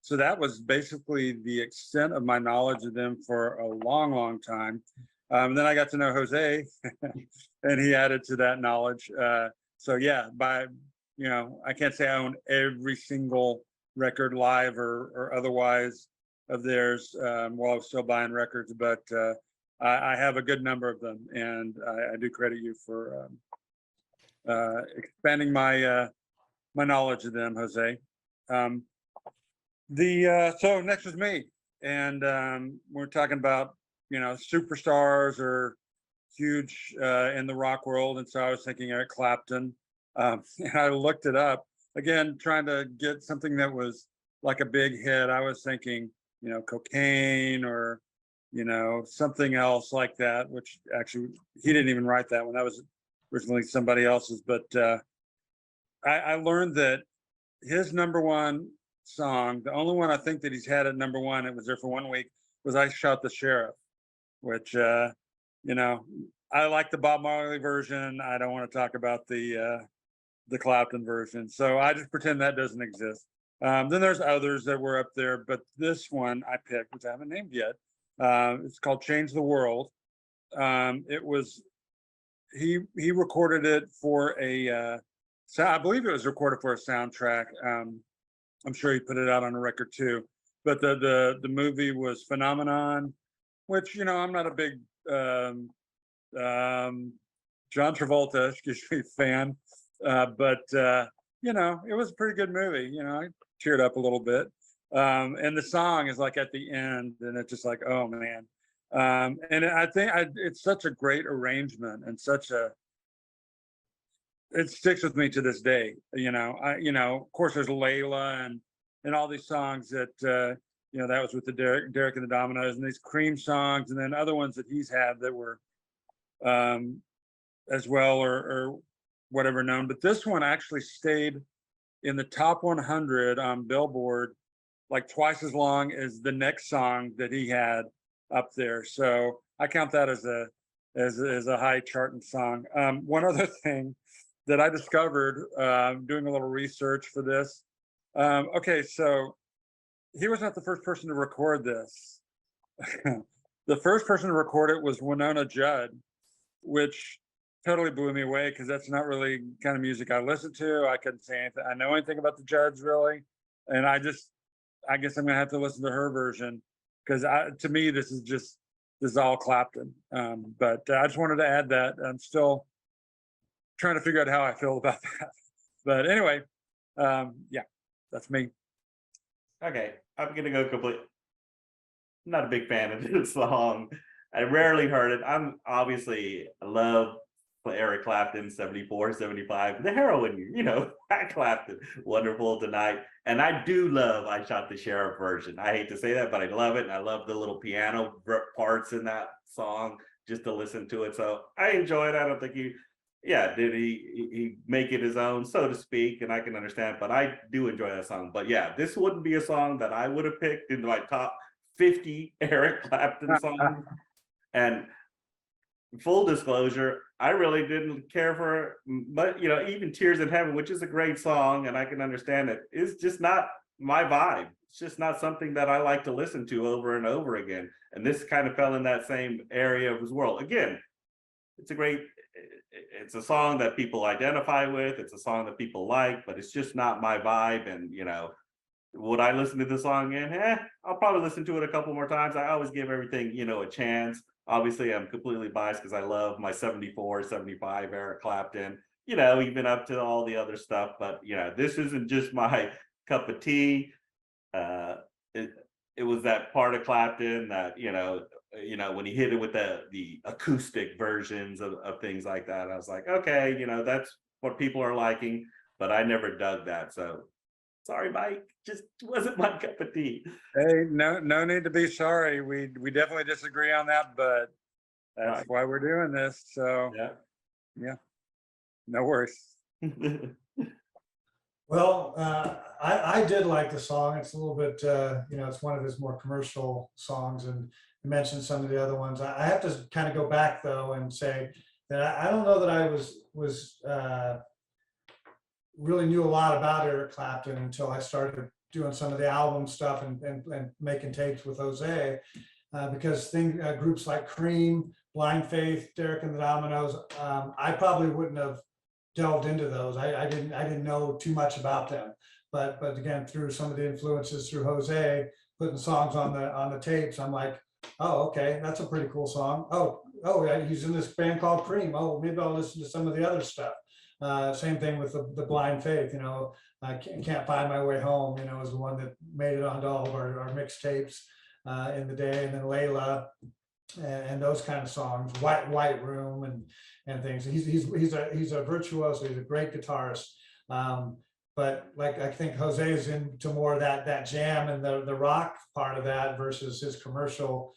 Speaker 1: so that was basically the extent of my knowledge of them for a long, long time. Then I got to know Jose and he added to that knowledge. So yeah, I can't say I own every single record live or otherwise of theirs while I was still buying records, but I have a good number of them, and I do credit you for expanding my my knowledge of them, Jose. So next was me, and we're talking about superstars or huge in the rock world, and so I was thinking Eric Clapton, and I looked it up again, trying to get something that was like a big hit. I was thinking, Cocaine or something else like that, which actually he didn't even write that one. That was originally somebody else's. But I learned that his number one song, the only one I think that he's had at number one, it was there for 1 week, was I Shot the Sheriff, which, I like the Bob Marley version. I don't want to talk about the Clapton version. So I just pretend that doesn't exist. Then there's others that were up there, but this one I picked, which I haven't named yet. It's called Change the World. It was, he recorded it for so I believe it was recorded for a soundtrack. I'm sure he put it out on a record too, but the movie was Phenomenon, which, I'm not a big John Travolta, excuse me, fan. But it was a pretty good movie. I teared up a little bit. And the song is like at the end, and it's just like, oh man. And I think it's such a great arrangement and it sticks with me to this day. Of course there's Layla and all these songs that, that was with the Derek and the Dominoes, and these Cream songs, and then other ones that he's had that were as well, or whatever known. But this one actually stayed in the top 100 on Billboard, like twice as long as the next song that he had up there. So I count that as a high charting song. One other thing that I discovered doing a little research for this. Okay, so he was not the first person to record this. The first person to record it was Winona Judd, which totally blew me away because that's not really kind of music I listen to. I couldn't say anything. I know anything about the Judds really, and I guess I'm gonna have to listen to her version because to me this is all Clapton. But I just wanted to add that. I'm still trying to figure out how I feel about that. But anyway, yeah, that's me.
Speaker 3: Okay, I'm gonna go complete. I'm not a big fan of this song. I rarely heard it. I'm obviously love Eric Clapton, 74, 75, the heroin year, Clapton, Wonderful Tonight. And I do love I Shot the Sheriff version. I hate to say that, but I love it. And I love the little piano parts in that song just to listen to it. So I enjoy it. I don't think did he make it his own, so to speak, and I can understand, but I do enjoy that song. But yeah, this wouldn't be a song that I would have picked into my top 50 Eric Clapton songs. And full disclosure, I really didn't care for, but even Tears in Heaven, which is a great song, and I can understand it, is just not my vibe. It's just not something that I like to listen to over and over again. And this kind of fell in that same area of his world. Again, it's a song that people identify with. It's a song that people like, but it's just not my vibe. And would I listen to the song again? I'll probably listen to it a couple more times. I always give everything, a chance. Obviously, I'm completely biased because I love my 74, 75 Eric Clapton, even up to all the other stuff. But, this isn't just my cup of tea. It was that part of Clapton that, when he hit it with the acoustic versions of things like that, I was like, okay, that's what people are liking, but I never dug that. So Sorry, Mike, just wasn't my cup of tea.
Speaker 1: Hey, no need to be sorry. We definitely disagree on that, but that's
Speaker 3: Right.
Speaker 1: why we're doing this. So
Speaker 3: Yeah.
Speaker 1: no worries.
Speaker 2: Well, I did like the song. It's a little bit, it's one of his more commercial songs, and you mentioned some of the other ones. I have to kind of go back though and say that I don't know that I was really knew a lot about Eric Clapton until I started doing some of the album stuff and making tapes with Jose, because groups like Cream, Blind Faith, Derek and the Dominoes, I probably wouldn't have delved into those. I didn't know too much about them, but again, through some of the influences through Jose putting songs on the tapes, I'm like, oh, okay, that's a pretty cool song. Oh yeah, he's in this band called Cream. Oh, maybe I'll listen to some of the other stuff. Same thing with the Blind Faith. I can't find my way home. Is the one that made it onto all of our mixtapes in the day, and then Layla and those kind of songs, White Room and things. He's a virtuoso. He's a great guitarist. But like I think Jose is into more of that jam and the rock part of that versus his commercial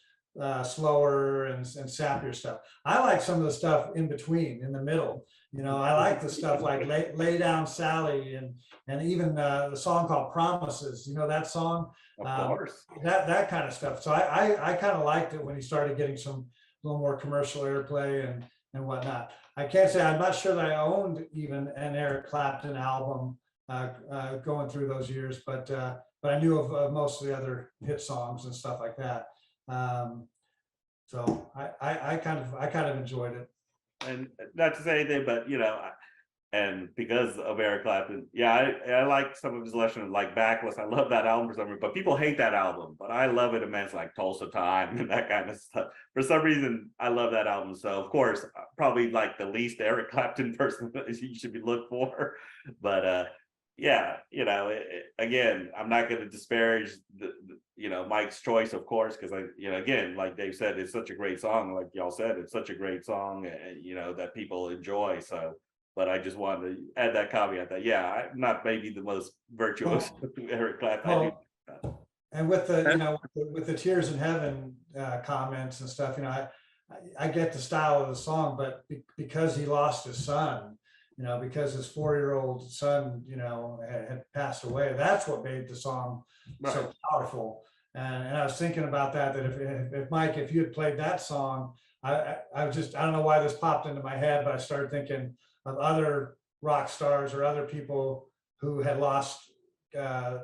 Speaker 2: slower and sappier stuff. I like some of the stuff in between, in the middle. I like the stuff like Lay Down Sally and even the song called Promises. That song?
Speaker 3: Of course.
Speaker 2: That kind of stuff. So I kind of liked it when he started getting a little more commercial airplay and whatnot. I can't say, I'm not sure that I owned even an Eric Clapton album going through those years, but I knew of most of the other hit songs and stuff like that. So I kind of enjoyed it.
Speaker 3: And not to say anything, but and because of Eric Clapton, I like some of his selection, like Backless. I love that album for some reason, but people hate that album, but I love it immensely, like Tulsa Time and that kind of stuff. For some reason, I love that album. So of course, probably like the least Eric Clapton person that you should be looked for, but again, I'm not going to disparage the Mike's choice, of course, because again, like Dave said, it's such a great song. Like y'all said, it's such a great song, and that people enjoy. So, but I just wanted to add that caveat that I'm not maybe the most virtuous Eric Clapton.
Speaker 2: And with the Tears in Heaven comments and stuff, I get the style of the song, but because he lost his son. Because his 4-year-old son, had passed away. That's what made the song so powerful. And I was thinking about that if Mike, if you had played that song, I don't know why this popped into my head, but I started thinking of other rock stars or other people who had lost, a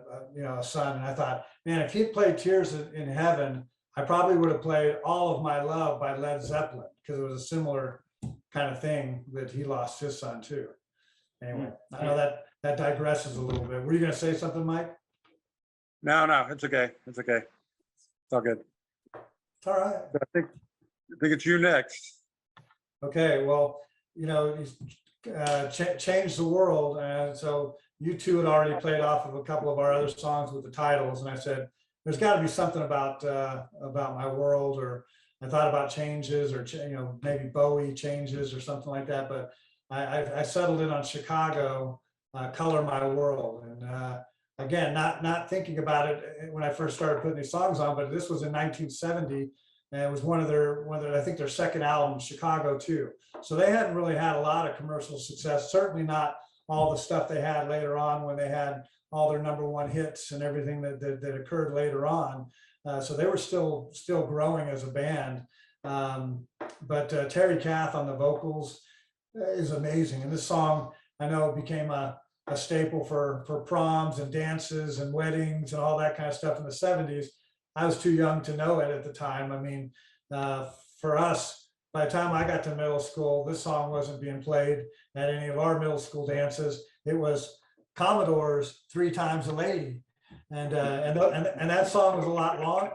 Speaker 2: son. And I thought, man, if he'd played Tears in Heaven, I probably would have played All of My Love by Led Zeppelin, because it was a similar kind of thing that he lost his son too. Anyway, I know that digresses a little bit. Were you going to say something, Mike?
Speaker 1: No, it's okay. It's okay. It's all good.
Speaker 2: It's all right.
Speaker 1: I think it's you next.
Speaker 2: Okay, well, he's changed the world, and so you two had already played off of a couple of our other songs with the titles, and I said, there's got to be something about my world, or I thought about changes, or maybe Bowie changes or something like that. But I settled in on Chicago, Color My World, and again, not thinking about it when I first started putting these songs on, but this was in 1970, and it was one of their I think their second album, Chicago 2. So they hadn't really had a lot of commercial success. Certainly not all the stuff they had later on when they had all their #1 hits and everything that occurred later on. So they were still growing as a band. But Terry Kath on the vocals is amazing. And this song, I know, became a staple for proms and dances and weddings and all that kind of stuff in the 70s. I was too young to know it at the time. I mean, for us, by the time I got to middle school, this song wasn't being played at any of our middle school dances. It was Commodore's 3 Times a Lady. And that song was a lot long,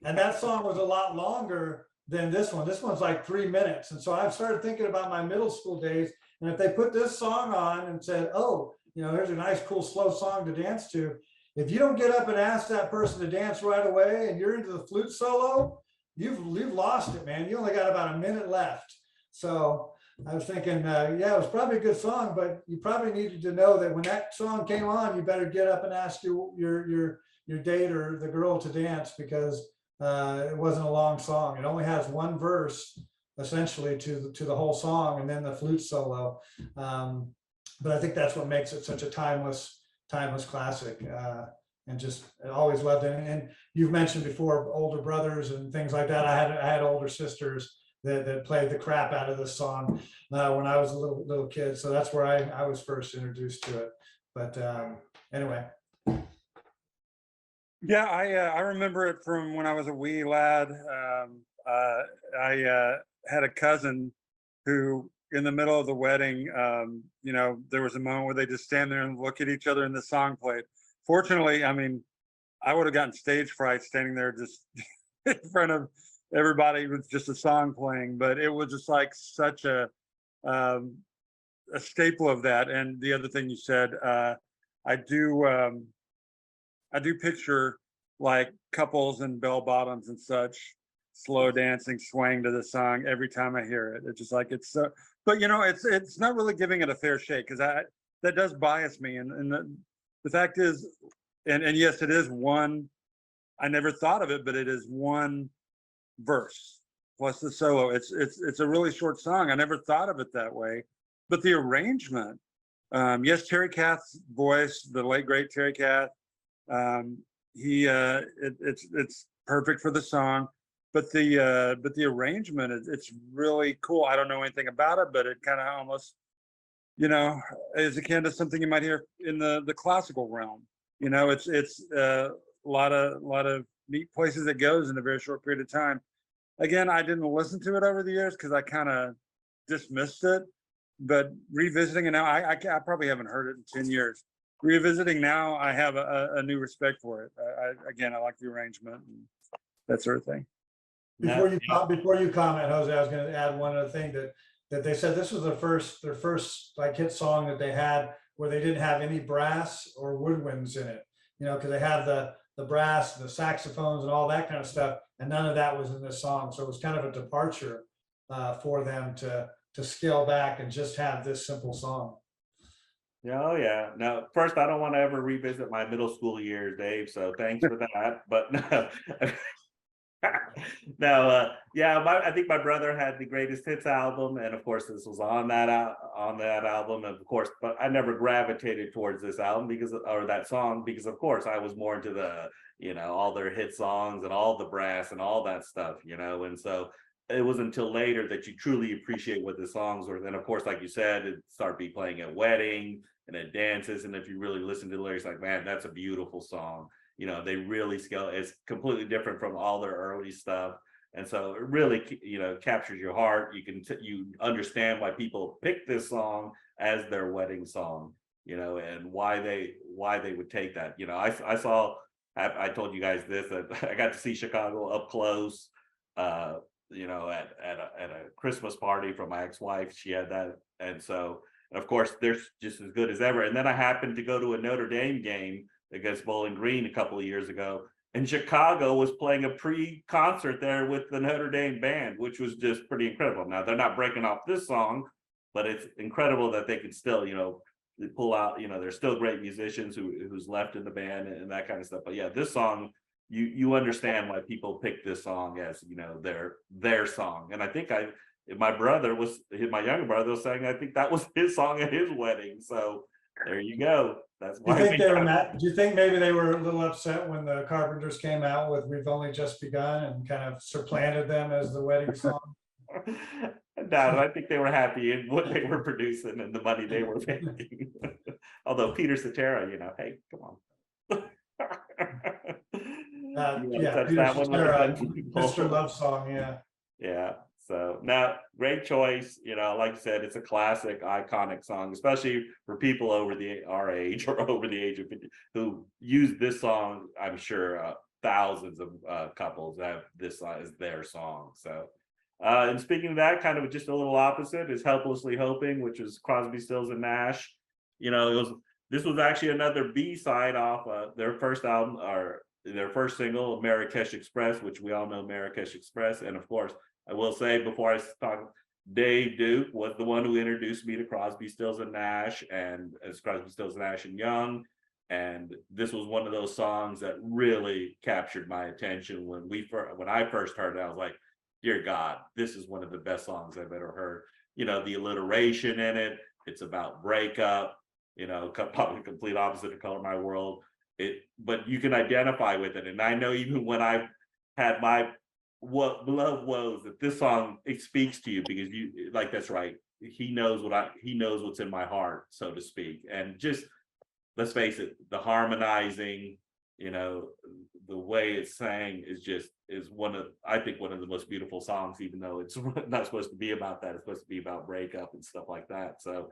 Speaker 2: and that song was a lot longer than this one. This one's like 3 minutes. And so I started thinking about my middle school days. And if they put this song on and said, oh, here's a nice, cool, slow song to dance to. If you don't get up and ask that person to dance right away, and you're into the flute solo, you've lost it, man. You only got about a minute left. So I was thinking, yeah, it was probably a good song, but you probably needed to know that when that song came on, you better get up and ask your date or the girl to dance, because it wasn't a long song. It only has one verse essentially to the whole song, and then the flute solo. But I think that's what makes it such a timeless classic. And just I always loved it. And you've mentioned before older brothers and things like that. I had older sisters that played the crap out of this song when I was a little kid. So that's where I was first introduced to it. But anyway,
Speaker 1: Yeah, I remember it from when I was a wee lad. I had a cousin who, in the middle of the wedding, there was a moment where they just stand there and look at each other, and the song played. Fortunately, I mean, I would have gotten stage fright standing there just in front of everybody with just a song playing, but it was just like such um, a staple of that. And the other thing you said, I do. I do picture like couples in bell bottoms and such slow dancing, swaying to the song every time I hear it. It's just like it's so, but it's not really giving it a fair shake, because that does bias me. And the fact is, and yes, it is one. I never thought of it, but it is one verse plus the solo. It's a really short song. I never thought of it that way, but the arrangement. Yes, Terry Kath's voice, the late great Terry Kath. It's perfect for the song, but the arrangement it's really cool. I don't know anything about it, but it kind of almost is akin to something you might hear in the classical realm. It's a lot of neat places it goes in a very short period of time. Again, I didn't listen to it over the years because I kind of dismissed it, but revisiting it now, I probably haven't heard it in 10 years. Revisiting now, I have a new respect for it. I like the arrangement and that sort of thing.
Speaker 2: before you comment, Jose, I was going to add one other thing that they said this was their first like hit song that they had where they didn't have any brass or woodwinds in it. Because they have the brass, the saxophones, and all that kind of stuff, and none of that was in this song. So it was kind of a departure for them to scale back and just have this simple song.
Speaker 3: Yeah, oh yeah. Now, first, I don't want to ever revisit my middle school years, Dave. So thanks for that. But no, no, yeah. I think my brother had the greatest hits album, and of course, this was on that album, and of course, but I never gravitated towards this album or that song because, of course, I was more into the all their hit songs and all the brass and all that stuff, and so. It was until later that you truly appreciate what the songs were. Then, of course, like you said, it started be playing at wedding and at dances. And if you really listen to the lyrics, like, man, that's a beautiful song. They really scale. It's completely different from all their early stuff. And so it really, captures your heart. You understand why people pick this song as their wedding song, and why they would take that. I told you guys this, that I got to see Chicago up close. At a Christmas party for my ex-wife. She had that. And so, of course, they're just as good as ever. And then I happened to go to a Notre Dame game against Bowling Green a couple of years ago. And Chicago was playing a pre-concert there with the Notre Dame band, which was just pretty incredible. Now, they're not breaking off this song, but it's incredible that they could still, pull out, they're still great musicians who's left in the band and that kind of stuff. But yeah, this song, you understand why people pick this song as their song. And I think my younger brother was saying I think that was his song at his wedding. So there you go. That's why.
Speaker 2: Do you think maybe they were a little upset when the Carpenters came out with "We've Only Just Begun" and kind of supplanted them as the wedding song?
Speaker 3: No, I think they were happy in what they were producing and the money they were making. Although Peter Cetera, hey, come on.
Speaker 2: Mr. Love Song, yeah.
Speaker 3: Yeah. So now, great choice. Like I said, it's a classic, iconic song, especially for people over our age or over the age of 50 who use this song. I'm sure thousands of couples have this as their song. So, and speaking of that, kind of just a little opposite is "Helplessly Hoping," which is Crosby, Stills and Nash. This was actually another B-side off their first album, or their first single, Marrakesh Express, which we all know Marrakesh Express. And of course, I will say before I talk, Dave Duke was the one who introduced me to Crosby, Stills and Nash, and as Crosby, Stills, Nash and Young. And this was one of those songs that really captured my attention when I first heard it. I was like, dear God, this is one of the best songs I've ever heard. You know, the alliteration in it, it's about breakup, you know, probably complete opposite of Color My World. But you can identify with it. And I know even when I had my love woes, that this song, it speaks to you, because you, like, that's right. He knows what's in my heart, so to speak. And just, let's face it, the harmonizing, you know, the way it's sang is I think one of the most beautiful songs, even though it's not supposed to be about that. It's supposed to be about breakup and stuff like that. So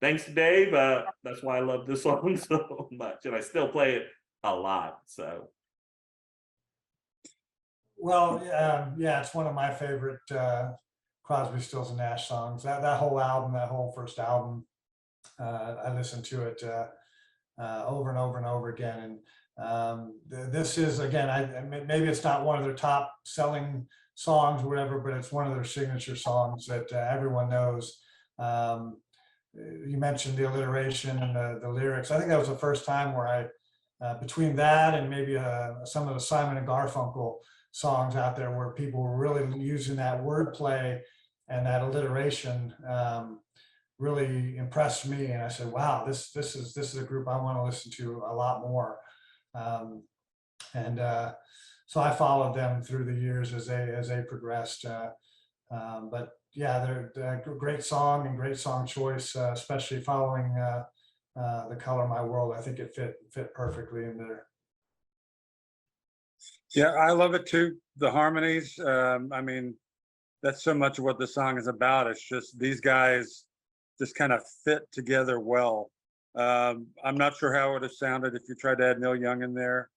Speaker 3: thanks to Dave. That's why I love this song so much. And I still play it a lot. So.
Speaker 2: Well, yeah, it's one of my favorite Crosby, Stills and Nash songs. That whole album, that whole first album, I listened to it over and over and over again. And this is, again, maybe it's not one of their top selling songs or whatever, but it's one of their signature songs that everyone knows. You mentioned the alliteration and the lyrics. I think that was the first time where I, between that and maybe some of the Simon and Garfunkel songs out there, where people were really using that wordplay and that alliteration, really impressed me. And I said, wow, this is a group I want to listen to a lot more. So I followed them through the years as they progressed. But yeah, they're a great song and great song choice, especially following the Color My World. I think it fit perfectly in there.
Speaker 1: Yeah, I love it too. The harmonies. I mean, that's so much of what the song is about. It's just these guys just kind of fit together well. I'm not sure how it would have sounded if you tried to add Neil Young in there,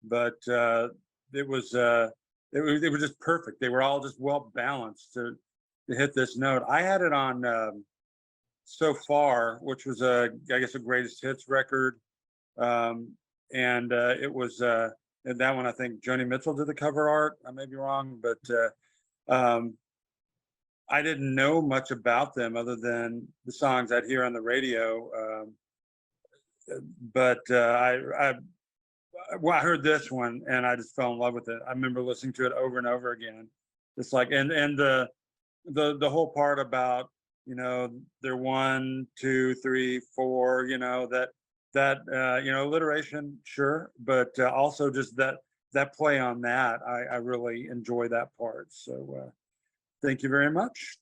Speaker 1: but it was just perfect. They were all just well balanced to hit this note. I had it on So Far, which was I guess a greatest hits record, and it was and that one I think Joni Mitchell did the cover art. I may be wrong, but I didn't know much about them other than the songs I'd hear on the radio. But I heard this one and I just fell in love with it. I remember listening to it over and over again. It's like, and the whole part about, you know, they're 1, 2, 3, 4, you know, that you know, alliteration, sure, but also just that play on that, I really enjoy that part. So thank you very much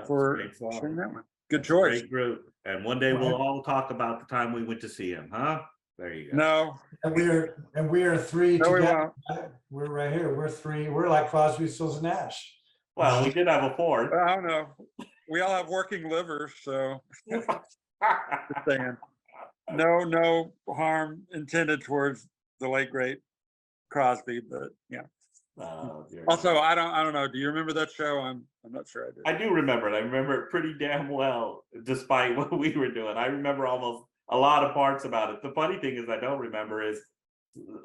Speaker 1: for sharing that one. Good choice.
Speaker 3: Great group. And one day we'll all talk about the time we went to see him, huh? There you go.
Speaker 1: No.
Speaker 2: And we are three
Speaker 1: No,
Speaker 2: together. We're right here. We're three. We're like Crosby, Stills and Nash.
Speaker 3: Well, we did have a fourth.
Speaker 1: I don't know. We all have working livers, so just saying. No harm intended towards the late great Crosby, but yeah. Also, I don't know. Do you remember that show? I'm not sure I do.
Speaker 3: I do remember it. I remember it pretty damn well, despite what we were doing. I remember almost a lot of parts about it. The funny thing is I don't remember is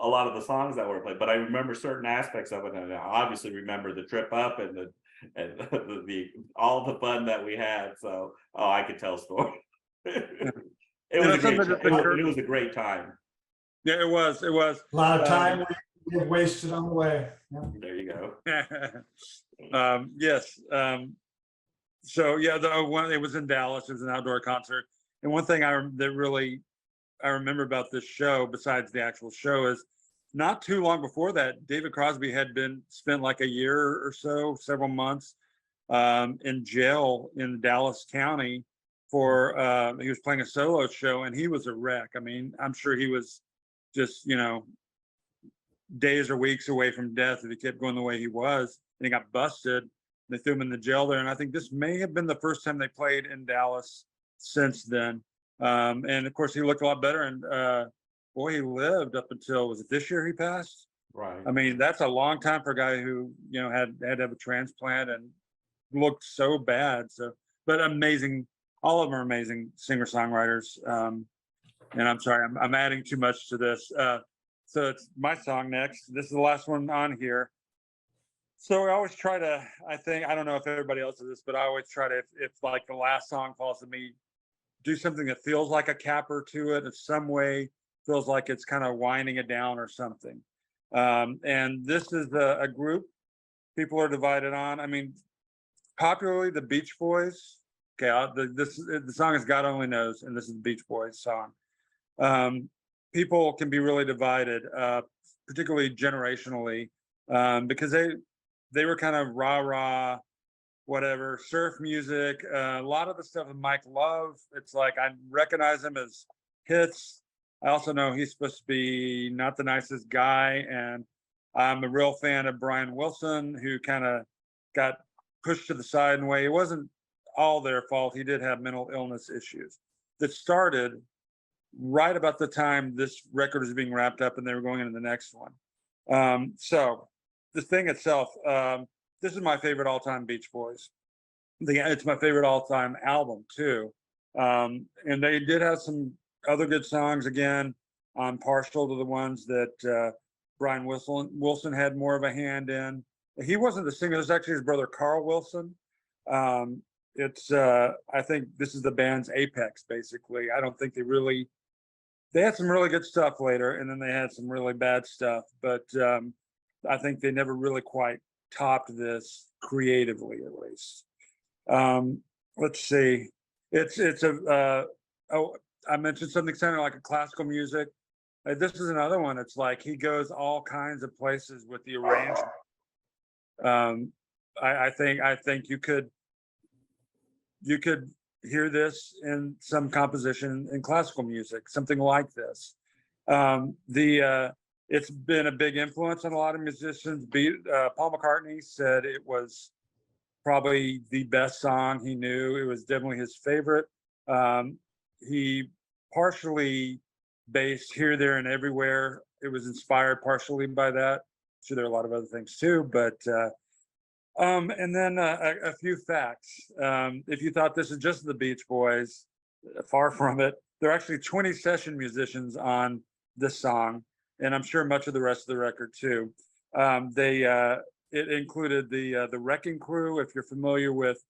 Speaker 3: a lot of the songs that were played, but I remember certain aspects of it, and I obviously remember the trip up and the all the fun that we had. So I could tell stories. It was a great time.
Speaker 1: Yeah, it was.
Speaker 2: A lot of time we wasted on the way.
Speaker 3: Yeah. There you go.
Speaker 1: Yes. So yeah, it was in Dallas. It was an outdoor concert. And one thing I remember about this show, besides the actual show, is not too long before that, David Crosby had spent like a year or so, several months, in jail in Dallas County for he was playing a solo show, and he was a wreck. I mean, I'm sure he was just, you know, days or weeks away from death if he kept going the way he was. And he got busted. They threw him in the jail there, and I think this may have been the first time they played in Dallas since then. And of course, he looked a lot better. And boy, he lived up until, was it this year he passed?
Speaker 3: Right.
Speaker 1: I mean, that's a long time for a guy who, you know, had to have a transplant and looked so bad. So, but amazing. All of them are amazing singer-songwriters. And I'm sorry, I'm adding too much to this. So it's my song next. This is the last one on here. So I always try to, I don't know if everybody else does this, but I always try to, if like the last song falls to me, do something that feels like a capper to it in some way, feels like it's kind of winding it down or something. And this is a group people are divided on. I mean, popularly the Beach Boys. Okay, the song is God Only Knows, and this is the Beach Boys song. People can be really divided, particularly generationally, because they were kind of rah rah, whatever, surf music. A lot of the stuff with Mike Love, it's like I recognize him as hits. I also know he's supposed to be not the nicest guy, and I'm a real fan of Brian Wilson, who kind of got pushed to the side in a way. It wasn't all their fault. He did have mental illness issues that started right about the time this record was being wrapped up and they were going into the next one. So the thing itself, this is my favorite all-time Beach Boys. It's my favorite all-time album too. And they did have some other good songs. Again, I'm partial to the ones that Brian Wilson had more of a hand in. He wasn't the singer. It was actually his brother Carl Wilson. I think this is the band's apex, basically. I don't think they had some really good stuff later, and then they had some really bad stuff. But I think they never really quite topped this creatively, at least. Let's see. I mentioned something sounding like a classical music. This is another one. It's like he goes all kinds of places with the arrangement. I think you could hear this in some composition in classical music, something like this. It's been a big influence on a lot of musicians. Paul McCartney said it was probably the best song he knew. It was definitely his favorite. He partially based Here, There, and Everywhere. It was inspired partially by that. Sure, there are a lot of other things too, but and then a few facts. If you thought this is just the Beach Boys, far from it. There are actually 20 session musicians on this song, and I'm sure much of the rest of the record too. It included the Wrecking Crew. If you're familiar with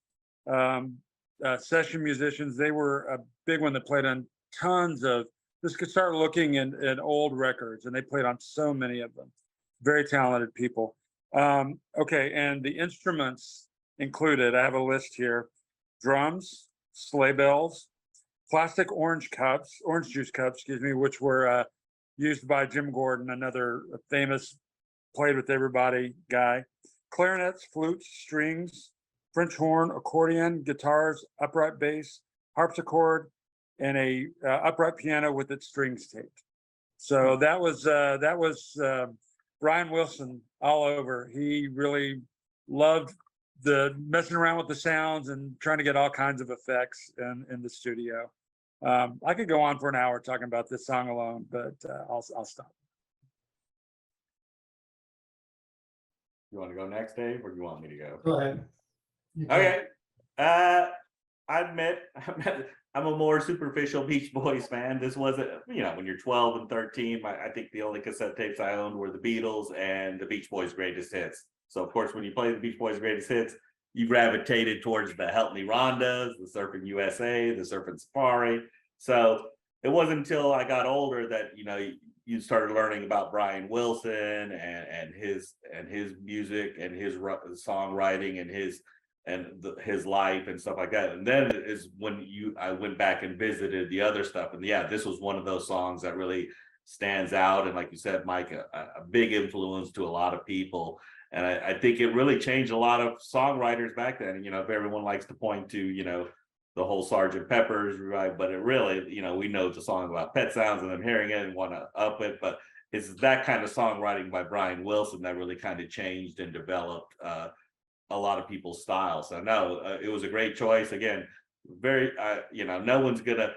Speaker 1: session musicians, they were a big one that played on tons of. This could start looking in old records, and they played on so many of them. Very talented people. Okay, and the instruments included, I have a list here: drums, sleigh bells, plastic orange juice cups, which were used by Jim Gordon, another famous played with everybody guy, clarinets, flutes, strings, French horn, accordion, guitars, upright bass, harpsichord, and a upright piano with its strings taped. So that was Brian Wilson all over. He really loved the messing around with the sounds and trying to get all kinds of effects in the studio. I could go on for an hour talking about this song alone, but I'll stop.
Speaker 3: You want to go next, Dave, or do you want me to go?
Speaker 2: Go ahead. You can.
Speaker 3: Okay. I admit I'm a more superficial Beach Boys fan. This wasn't, when you're 12 and 13, I think the only cassette tapes I owned were the Beatles and the Beach Boys Greatest Hits. So of course, when you play the Beach Boys Greatest Hits, you gravitated towards the Help Me Rondas, the Surfing USA, the Surfing Safari. So it wasn't until I got older that, you started learning about Brian Wilson and his music and his songwriting and his life and stuff like that. And then is when I went back and visited the other stuff. And yeah, this was one of those songs that really stands out. And like you said, Mike, a big influence to a lot of people. And I think it really changed a lot of songwriters back then. If everyone likes to point to, the whole Sgt. Pepper's, right? But it really, we know it's a song about Pet Sounds and them hearing it and want to up it. But it's that kind of songwriting by Brian Wilson that really kind of changed and developed a lot of people's style. So no, it was a great choice. Again, very, no one's gonna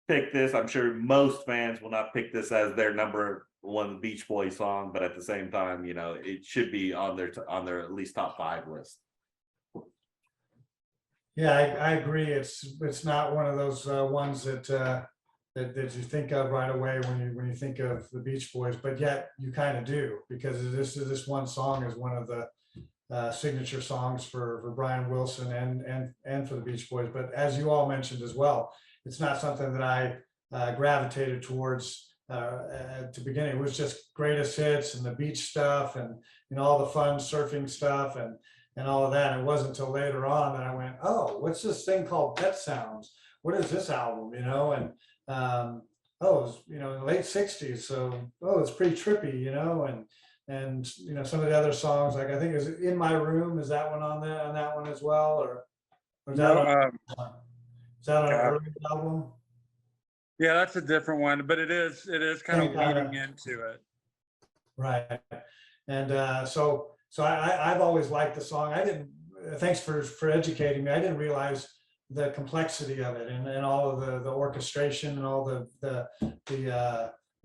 Speaker 3: pick this. I'm sure most fans will not pick this as their number one Beach Boys song, but at the same time, it should be on their at least top 5 list.
Speaker 2: Yeah, I agree. It's not one of those ones that you think of right away when you think of the Beach Boys, but yet you kind of do, because this one song is one of the signature songs for Brian Wilson and for the Beach Boys. But as you all mentioned as well, it's not something that I gravitated towards to begin. It was just greatest hits and the beach stuff and all the fun surfing stuff and all of that. It wasn't until later on that I went, oh, what's this thing called Pet Sounds? What is this album? And oh, it was, in the late '60s. So, oh, it's pretty trippy, and some of the other songs, like I think is In My Room, is that one on that one as well, or is that
Speaker 1: No,
Speaker 2: is that on an
Speaker 1: yeah.
Speaker 2: early album?
Speaker 1: Yeah, that's a different one, but it is kind of
Speaker 2: Same kinda-
Speaker 1: leading into it.
Speaker 2: Right. And so I've always liked the song. I didn't, thanks for educating me. I didn't realize the complexity of it and all of the orchestration and all the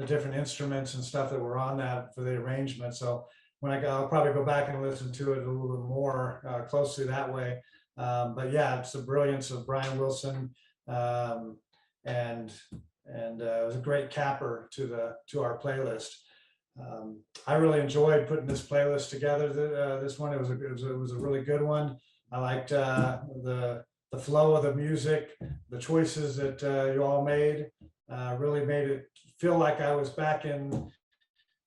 Speaker 2: different instruments and stuff that were on that for the arrangement. So when I'll probably go back and listen to it a little bit more closely that way. But yeah, it's the brilliance of Brian Wilson. And it was a great capper to our playlist. I really enjoyed putting this playlist together. This one, it was a really good one. I liked the flow of the music, the choices that you all made. Really made it feel like I was back in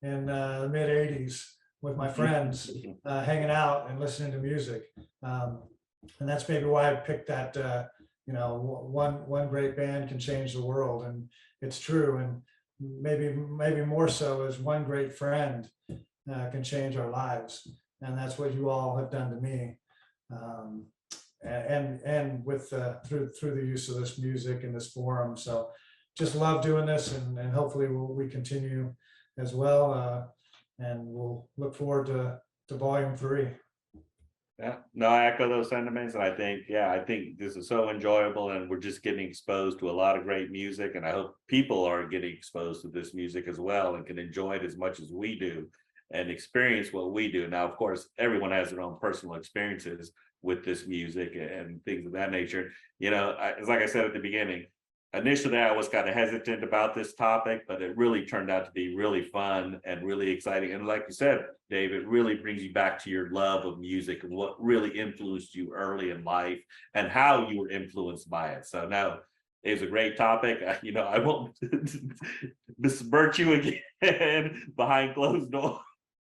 Speaker 2: the mid '80s with my friends, hanging out and listening to music. And that's maybe why I picked that. One great band can change the world, and it's true. And maybe more so as one great friend can change our lives, and that's what you all have done to me. And with through the use of this music and this forum. So just love doing this, and hopefully we continue as well. And we'll look forward to volume 3.
Speaker 3: Yeah, no, I echo those sentiments. And I think this is so enjoyable, and we're just getting exposed to a lot of great music. And I hope people are getting exposed to this music as well and can enjoy it as much as we do and experience what we do. Now, of course, everyone has their own personal experiences with this music and things of that nature. Like I said at the beginning, initially I was kind of hesitant about this topic, but it really turned out to be really fun and really exciting. And like you said, Dave, it really brings you back to your love of music and what really influenced you early in life and how you were influenced by it. So no, it was a great topic. I won't besmirch you again behind closed doors.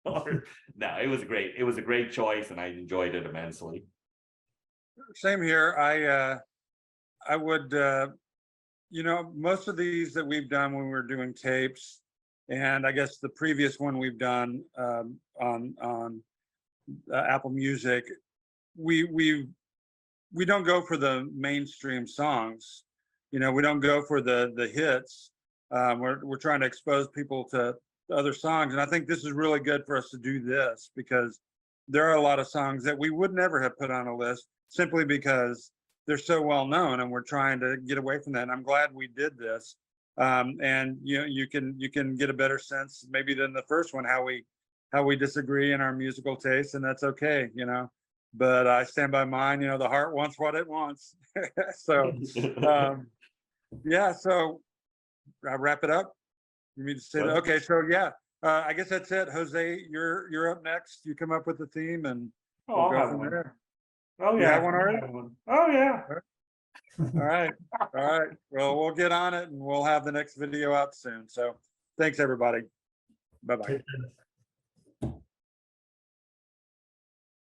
Speaker 3: No, it was a great choice, and I enjoyed it immensely.
Speaker 1: Same here. I would, most of these that we've done when we were doing tapes, and I guess the previous one we've done on Apple Music, we don't go for the mainstream songs. We don't go for the hits. We're trying to expose people to other songs, and I think this is really good for us to do this, because there are a lot of songs that we would never have put on a list simply because they're so well known, and we're trying to get away from that. And I'm glad we did this. And you can get a better sense maybe than the first one how we disagree in our musical tastes, and that's okay. But I stand by mine. The heart wants what it wants. So yeah. So I'll wrap it up. You mean to say that? Okay. So yeah. I guess that's it. Jose, you're up next. You come up with the theme, and we'll go from there.
Speaker 3: Oh
Speaker 1: You
Speaker 3: yeah,
Speaker 1: have one already?
Speaker 3: Oh yeah.
Speaker 1: All right. Well, we'll get on it, and we'll have the next video out soon. So thanks, everybody. Bye-bye.
Speaker 2: Take care.